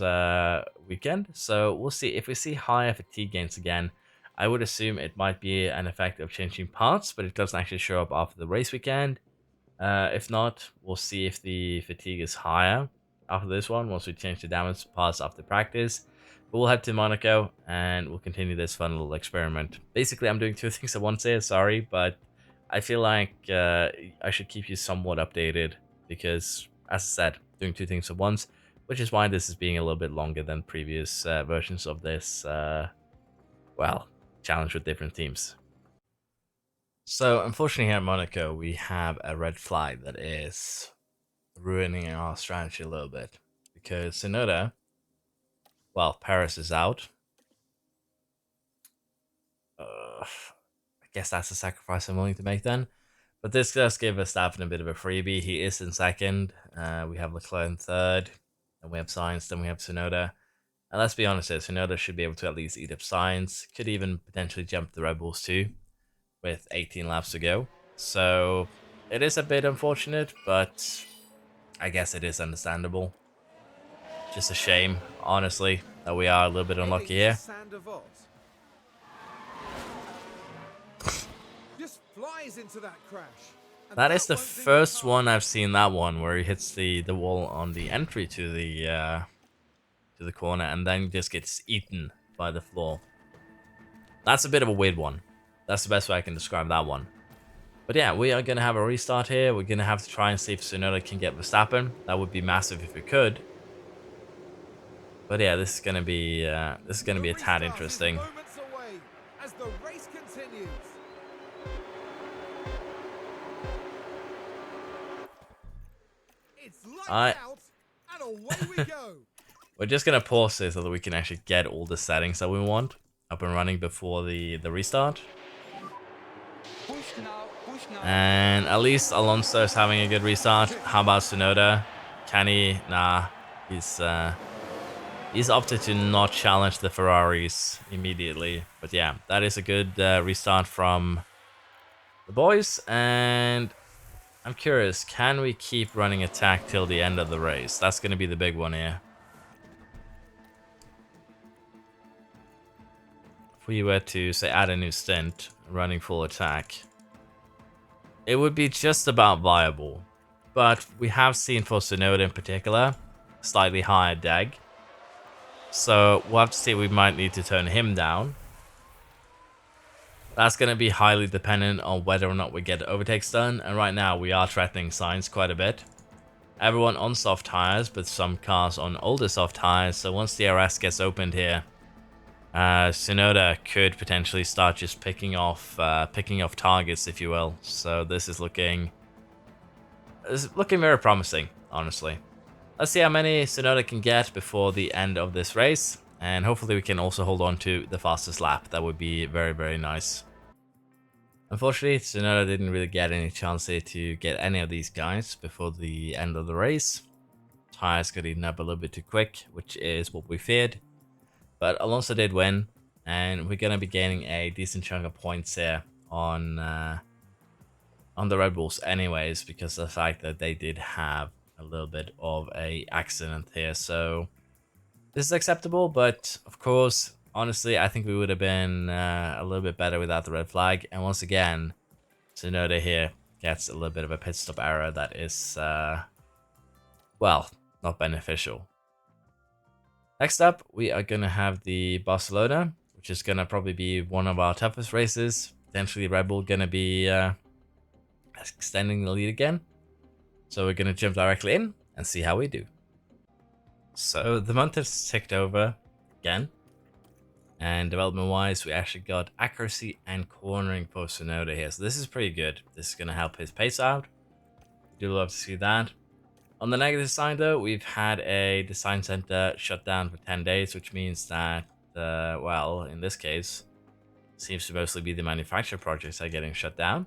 weekend, so we'll see. If we see higher fatigue gains again, I would assume it might be an effect of changing parts, but it doesn't actually show up after the race weekend. If not, we'll see if the fatigue is higher after this one, once we change the damage parts after practice. But we'll head to Monaco, and we'll continue this fun little experiment. Basically, I'm doing 2 things at once here, sorry, but I feel like I should keep you somewhat updated, because, as I said, doing 2 things at once, which is why this is being a little bit longer than previous versions of this, challenge with different teams. So, unfortunately here at Monaco, we have a red flag that is ruining our strategy a little bit. Because Tsunoda, Paris is out. I guess that's a sacrifice I'm willing to make then. But this does give Verstappen a bit of a freebie. He is in second. We have Leclerc in third. And we have Sainz. Then we have Tsunoda. And let's be honest here, Tsunoda should be able to at least eat up Sainz. Could even potentially jump the Red Bulls too, with 18 laps to go. So it is a bit unfortunate, but I guess it is understandable. Just a shame, honestly, that we are a little bit unlucky here. Just flies into that crash. That is the first one I've seen that one where he hits the wall on the entry to the corner and then just gets eaten by the floor. That's a bit of a weird one. That's the best way I can describe that one. But yeah, we are going to have a restart here. We're going to have to try and see if Tsunoda can get Verstappen. That would be massive if we could. But yeah, this is going to be a tad interesting. As the race continues. It's lights out and away we go. We're just going to pause this so that we can actually get all the settings that we want up and running before the restart. And at least Alonso is having a good restart. How about Tsunoda? Can he? Nah, he's opted to not challenge the Ferraris immediately. But yeah, that is a good restart from the boys. And I'm curious, can we keep running attack till the end of the race? That's going to be the big one here. If we were to, say, add a new stint, running full attack, it would be just about viable. But we have seen for Tsunoda in particular, slightly higher DEG. So we'll have to see, we might need to turn him down. That's going to be highly dependent on whether or not we get overtakes done. And right now we are threatening signs quite a bit. Everyone on soft tires, but some cars on older soft tires. So once the RS gets opened here, Tsunoda could potentially start just picking off targets, if you will. So this is looking very promising, honestly. Let's see how many Tsunoda can get before the end of this race, and hopefully we can also hold on to the fastest lap. That would be very, very nice. Unfortunately, Tsunoda didn't really get any chance here to get any of these guys before the end of the race. Tires got eaten up a little bit too quick, which is what we feared. But Alonso did win, and we're going to be gaining a decent chunk of points here on the Red Bulls anyways, because of the fact that they did have a little bit of a accident here. So this is acceptable, but of course, honestly, I think we would have been a little bit better without the red flag. And once again, Tsunoda here gets a little bit of a pit stop error that is, well, not beneficial. Next up, we are going to have the Barcelona, which is going to probably be one of our toughest races. Potentially Red Bull going to be extending the lead again. So we're going to jump directly in and see how we do. So the month has ticked over again. And development-wise, we actually got accuracy and cornering for Tsunoda here. So this is pretty good. This is going to help his pace out. Do love to see that. On the negative side, though, we've had a design center shut down for 10 days, which means that, well, in this case, seems to mostly be the manufacturer projects are getting shut down.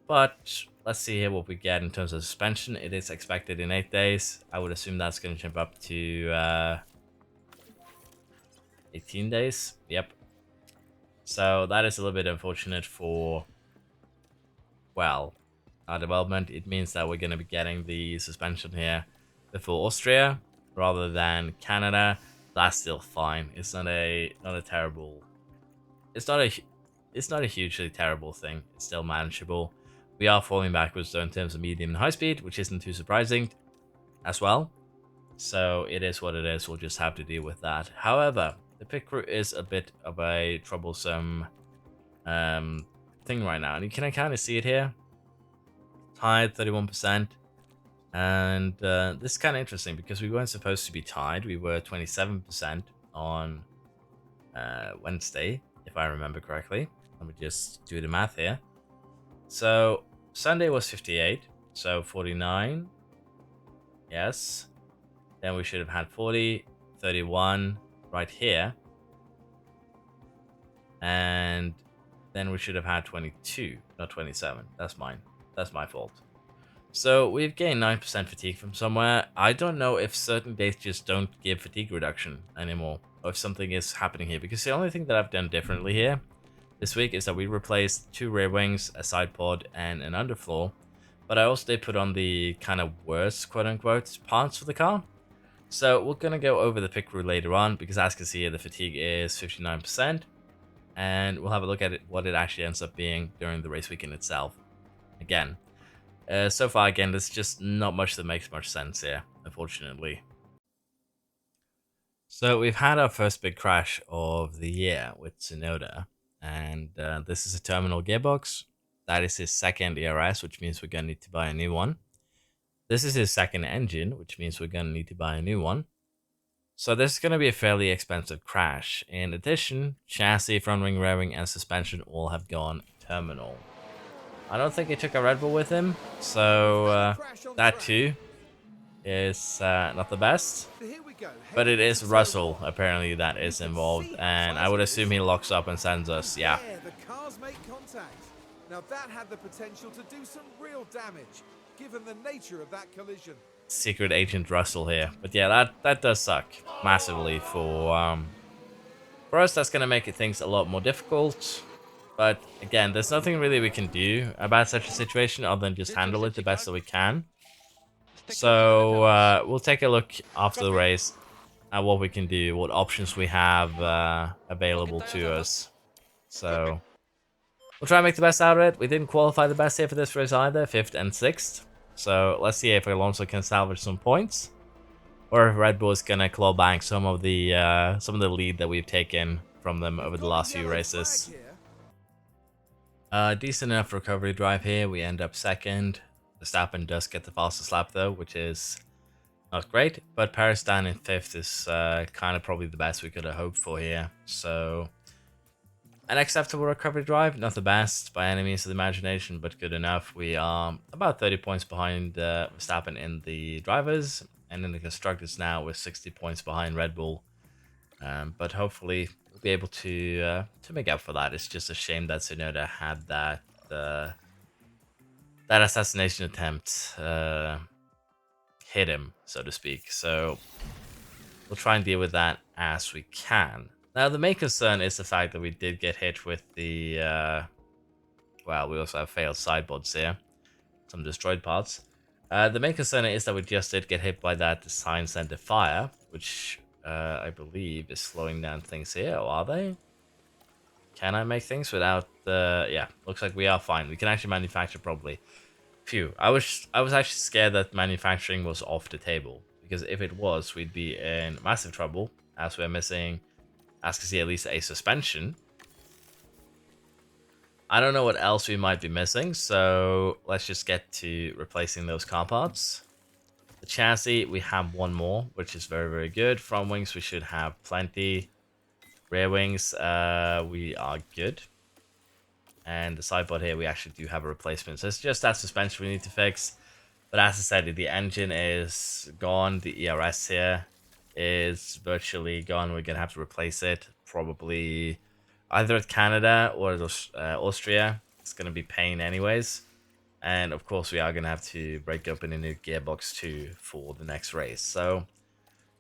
But let's see here what we get in terms of suspension. It is expected in 8 days. I would assume that's going to jump up to 18 days. Yep. So that is a little bit unfortunate for, well, our development. It means that we're going to be getting the suspension here before Austria rather than Canada. That's still fine. It's not a terrible. It's not a hugely terrible thing. It's still manageable. We are falling backwards though in terms of medium and high speed, which isn't too surprising as well. So it is what it is. We'll just have to deal with that. However, the pit crew is a bit of a troublesome thing right now, and you can kind of see it here. Tied 31%, and this is kind of interesting because we weren't supposed to be tied. We were 27% on Wednesday, if I remember correctly. Let me just do the math here. So Sunday was 58, so 49. Yes. Then we should have had 40, 31 right here. And then we should have had 22, not 27. That's mine. That's my fault. So we've gained 9% fatigue from somewhere. I don't know if certain days just don't give fatigue reduction anymore, or if something is happening here. Because the only thing that I've done differently here this week is that we replaced 2 rear wings, a side pod, and an underfloor. But I also did put on the kind of worst, quote-unquote, parts for the car. So we're going to go over the pit crew later on, because as you can see here, the fatigue is 59%. And we'll have a look at it, what it actually ends up being during the race weekend itself. Again, so far, again, there's just not much that makes much sense here, unfortunately. So we've had our first big crash of the year with Tsunoda. And this is a terminal gearbox. That is his second ERS, which means we're going to need to buy a new one. This is his second engine, which means we're going to need to buy a new one. So this is going to be a fairly expensive crash. In addition, chassis, front wing, rear wing, and suspension all have gone terminal. I don't think he took a Red Bull with him, so that too is not the best. But it is Russell, apparently, that is involved, and I would assume he locks up and sends us, yeah. The cars make contact. Now that had the potential to do some real damage, given the nature of that collision. Secret Agent Russell here. But yeah, that does suck massively for us. That's going to make things a lot more difficult. But again, there's nothing really we can do about such a situation other than just handle it the best that we can. So we'll take a look after the race at what we can do, what options we have available to us. So we'll try and make the best out of it. We didn't qualify the best here for this race either, 5th and 6th. So let's see if Alonso can salvage some points, or if Red Bull is gonna claw back some of the lead that we've taken from them over the last few races. Here. Decent enough recovery drive here. We end up second. Verstappen does get the fastest lap though, which is not great. But Paris down in 5th is kind of probably the best we could have hoped for here. So an acceptable recovery drive, not the best by any means of the imagination, but good enough. We are about 30 points behind Verstappen in the drivers, and in the constructors now we're 60 points behind Red Bull. But hopefully we'll be able to make up for that. It's just a shame that Tsunoda had that that assassination attempt hit him, so to speak. So we'll try and deal with that as we can. Now, the main concern is the fact that we did get hit with the, well, we also have failed sideboards here. Some destroyed parts. The main concern is that we just did get hit by that design center fire, which I believe is slowing down things here, or are they? Can I make things without the... yeah, looks like we are fine. We can actually manufacture probably. Phew, I was actually scared that manufacturing was off the table, because if it was, we'd be in massive trouble, as we're missing, as you can see, at least a suspension. I don't know what else we might be missing, so let's just get to replacing those car parts. The chassis, we have one more, which is very, very good. Front wings, we should have plenty. Rear wings, we are good. And the sideboard here, we actually do have a replacement. So it's just that suspension we need to fix. But as I said, the engine is gone. The ERS here is virtually gone. We're going to have to replace it. Probably either at Canada or Austria. It's going to be pain anyways. And of course, we are going to have to break open a new gearbox too for the next race. So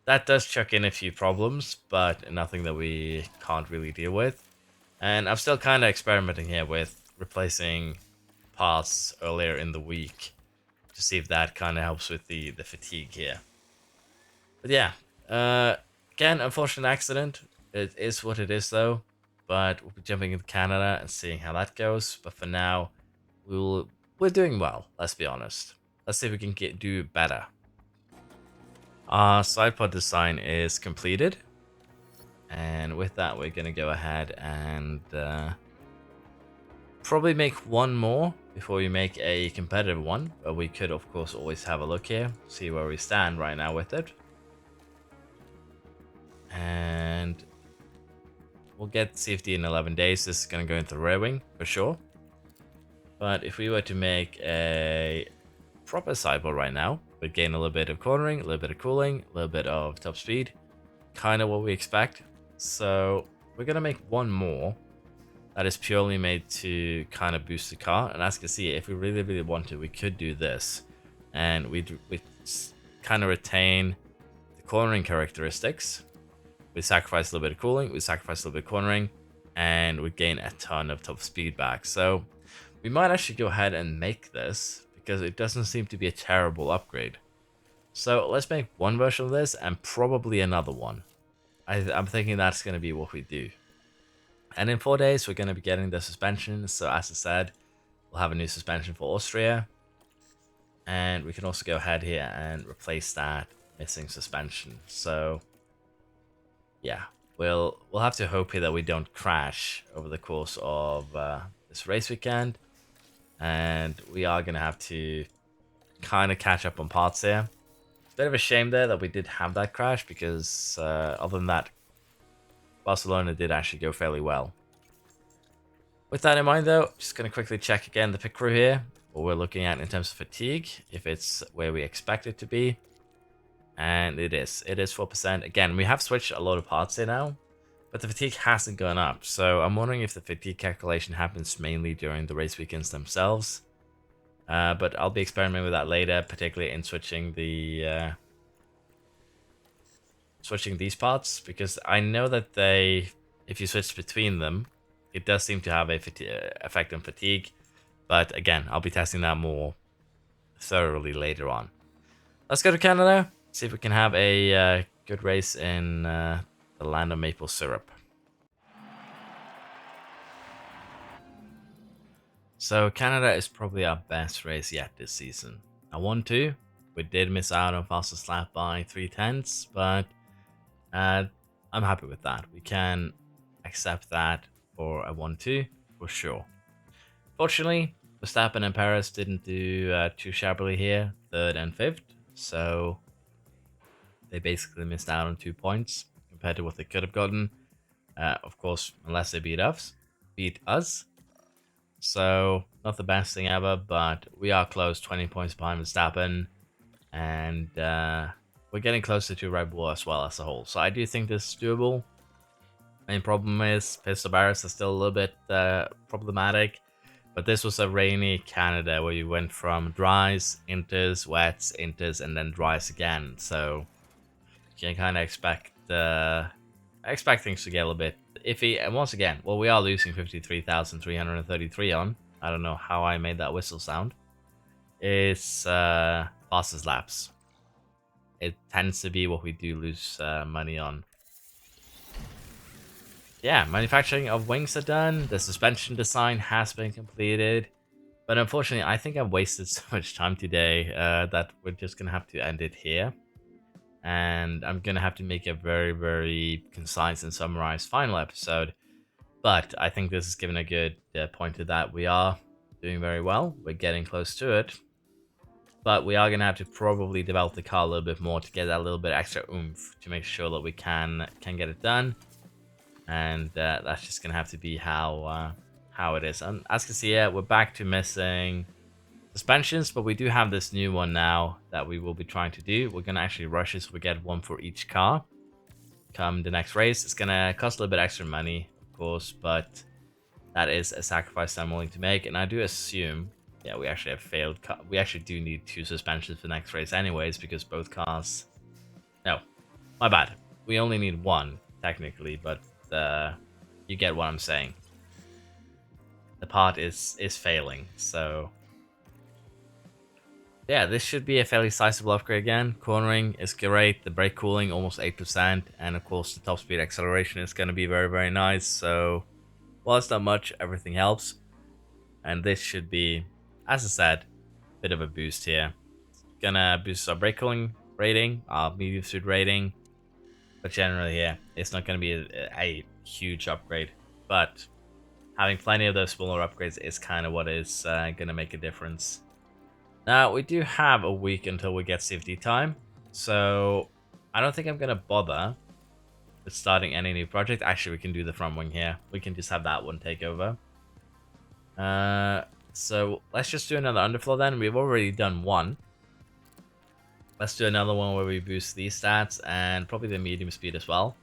that does chuck in a few problems, but nothing that we can't really deal with. And I'm still kind of experimenting here with replacing parts earlier in the week to see if that kind of helps with the fatigue here. But yeah, again, unfortunate accident. It is what it is though. But we'll be jumping into Canada and seeing how that goes. But for now, we're doing well, let's be honest. Let's see if we can do better. Our sidepod design is completed. And with that, we're going to go ahead and probably make one more before we make a competitive one. But we could, of course, always have a look here, see where we stand right now with it. And we'll get safety in 11 days. This is going to go into the rear wing for sure. But if we were to make a proper sideboard right now, we'd gain a little bit of cornering, a little bit of cooling, a little bit of top speed. Kind of what we expect. So we're going to make one more that is purely made to kind of boost the car. And as you can see, if we really, really want to, we could do this. And we'd kind of retain the cornering characteristics. We sacrifice a little bit of cooling, we sacrifice a little bit of cornering, and we gain a ton of top speed back. So we might actually go ahead and make this, because it doesn't seem to be a terrible upgrade. So let's make one version of this and probably another one. I'm thinking that's going to be what we do. And in 4 days, we're going to be getting the suspension. So as I said, we'll have a new suspension for Austria. And we can also go ahead here and replace that missing suspension. So yeah, we'll have to hope here that we don't crash over the course of this race weekend. And we are going to have to kind of catch up on parts here. Bit of a shame there that we did have that crash, because other than that, Barcelona did actually go fairly well. With that in mind though, just going to quickly check again the pit crew here, what we're looking at in terms of fatigue, if it's where we expect it to be. And it is 4%. Again, we have switched a lot of parts here now, but the fatigue hasn't gone up. So I'm wondering if the fatigue calculation happens mainly during the race weekends themselves. But I'll be experimenting with that later, particularly in switching the switching these parts, because I know that if you switch between them, it does seem to have a effect on fatigue. But again, I'll be testing that more thoroughly later on. Let's go to Canada, see if we can have a good race in the land of maple syrup. So Canada is probably our best race yet this season. I won 2. We did miss out on fastest lap by 3/10, but I'm happy with that. We can accept that for a 1-2 for sure. Fortunately, Verstappen and Perez didn't do too shabbily here, 3rd and 5th, so they basically missed out on 2 points compared to what they could have gotten. Of course, unless they beat us. So not the best thing ever, but we are close, 20 points behind Verstappen, and we're getting closer to Red Bull as well as a whole. So I do think this is doable. Main problem is Pistol Barrels is still a little bit problematic. But this was a rainy Canada where you went from dries, inters, wets, inters, and then dries again. So you can kind of expect things to get a little bit iffy. And once again, well, we are losing 53,333 on. I don't know how I made that whistle sound. It's fastest laps. It tends to be what we do lose money on. Yeah, manufacturing of wings are done. The suspension design has been completed. But unfortunately, I think I've wasted so much time today that we're just going to have to end it here. And I'm going to have to make a very, very concise and summarized final episode. But I think this is giving a good point to that. We are doing very well. We're getting close to it. But we are going to have to probably develop the car a little bit more to get that little bit extra oomph to make sure that we can get it done. And that's just going to have to be how it is. And as you can see here, we're back to missing suspensions, but we do have this new one now that we will be trying to do. We're going to actually rush it so we get one for each car come the next race. It's going to cost a little bit extra money, of course, but that is a sacrifice I'm willing to make. And I do assume, yeah, we actually have failed. We actually do need 2 suspensions for the next race anyways, because both cars... No, my bad. We only need 1, technically, but you get what I'm saying. The part is failing, so yeah, this should be a fairly sizable upgrade again. Cornering is great, the brake cooling almost 8%, and of course the top speed acceleration is going to be very, very nice. So while it's not much, everything helps, and this should be, as I said, a bit of a boost here. Gonna boost our brake cooling rating, our medium speed rating, but generally, yeah, it's not going to be a huge upgrade, but having plenty of those smaller upgrades is kind of what is going to make a difference. Now, we do have a week until we get safety time, so I don't think I'm going to bother with starting any new project. Actually, we can do the front wing here. We can just have that one take over. So let's just do another underfloor then. We've already done one. Let's do another one where we boost these stats and probably the medium speed as well.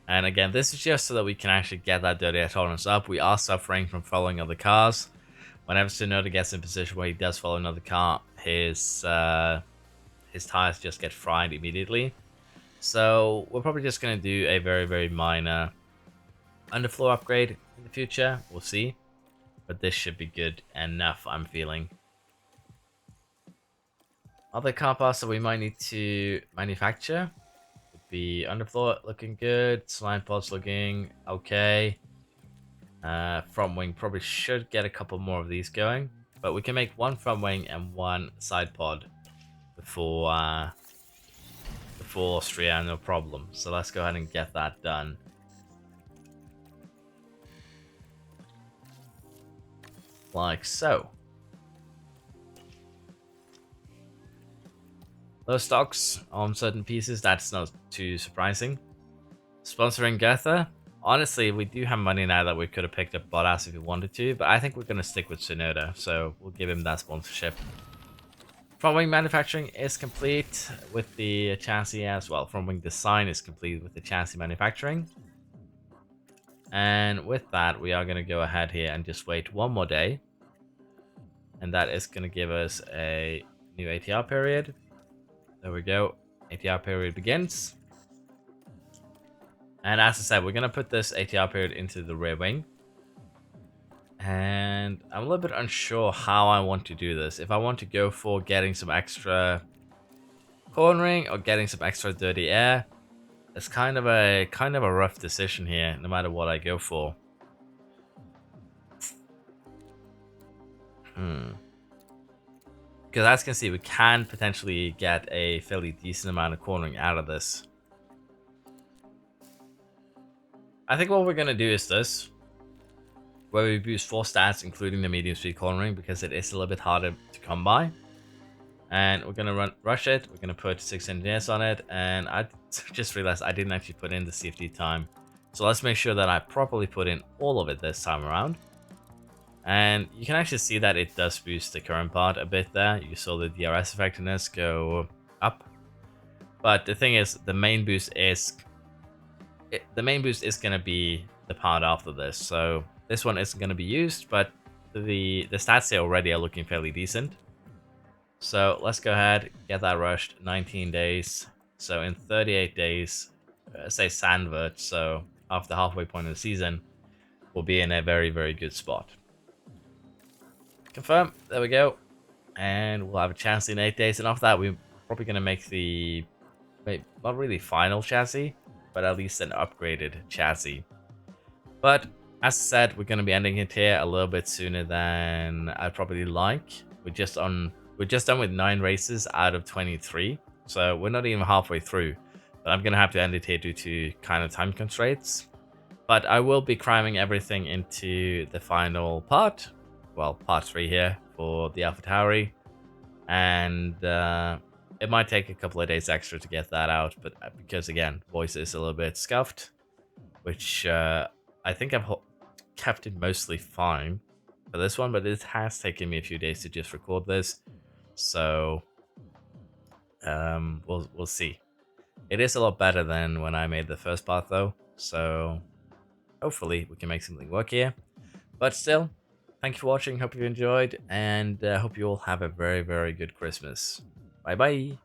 And again, this is just so that we can actually get that dirty air tolerance up. We are suffering from following other cars. Whenever Tsunoda gets in a position where he does follow another car, his tires just get fried immediately. So we're probably just going to do a very, very minor underfloor upgrade in the future. We'll see. But this should be good enough, I'm feeling. Other car parts that we might need to manufacture would be underfloor looking good, slime pods looking okay. Front wing probably should get a couple more of these going, but we can make 1 front wing and 1 side pod before Austria, no problem. So let's go ahead and get that done. Like so. Low stocks on certain pieces, that's not too surprising. Sponsoring Goethe. Honestly, we do have money now that we could have picked up Bottas if we wanted to, but I think we're going to stick with Tsunoda, so we'll give him that sponsorship. Front wing manufacturing is complete with the chassis as well. Front wing design is complete with the chassis manufacturing. And with that, we are going to go ahead here and just wait 1 more day. And that is going to give us a new ATR period. There we go. ATR period begins. And as I said, we're going to put this ATR period into the rear wing. And I'm a little bit unsure how I want to do this. If I want to go for getting some extra cornering or getting some extra dirty air, it's kind of a rough decision here, no matter what I go for. Because as you can see, we can potentially get a fairly decent amount of cornering out of this. I think what we're going to do is this, where we boost 4 stats, including the medium speed cornering, because it is a little bit harder to come by. And we're going to rush it. We're going to put 6 engineers on it. And I just realized I didn't actually put in the CFD time. So let's make sure that I properly put in all of it this time around. And you can actually see that it does boost the current part a bit there. You saw the DRS effectiveness go up. But the thing is, the main boost is going to be the part after this. So this one isn't going to be used, but the stats here already are looking fairly decent. So let's go ahead, get that rushed. 19 days. So in 38 days, say Sandvert, so after the halfway point of the season, we'll be in a very, very good spot. Confirm. There we go. And we'll have a chassis in 8 days. And after that, we're probably going to make the, not really final chassis, but at least an upgraded chassis. But as I said, we're going to be ending it here a little bit sooner than I'd probably like. We're just done with 9 races out of 23. So we're not even halfway through. But I'm going to have to end it here due to kind of time constraints. But I will be cramming everything into the final part. Well, part 3 here for the Alpha Tauri. And it might take a couple of days extra to get that out. But because, again, voice is a little bit scuffed. Which I think I've kept it mostly fine for this one. But it has taken me a few days to just record this. So we'll see. It is a lot better than when I made the first part, though. So hopefully we can make something work here. But still, thank you for watching. Hope you enjoyed, and hope you all have a very, very good Christmas. Bye bye.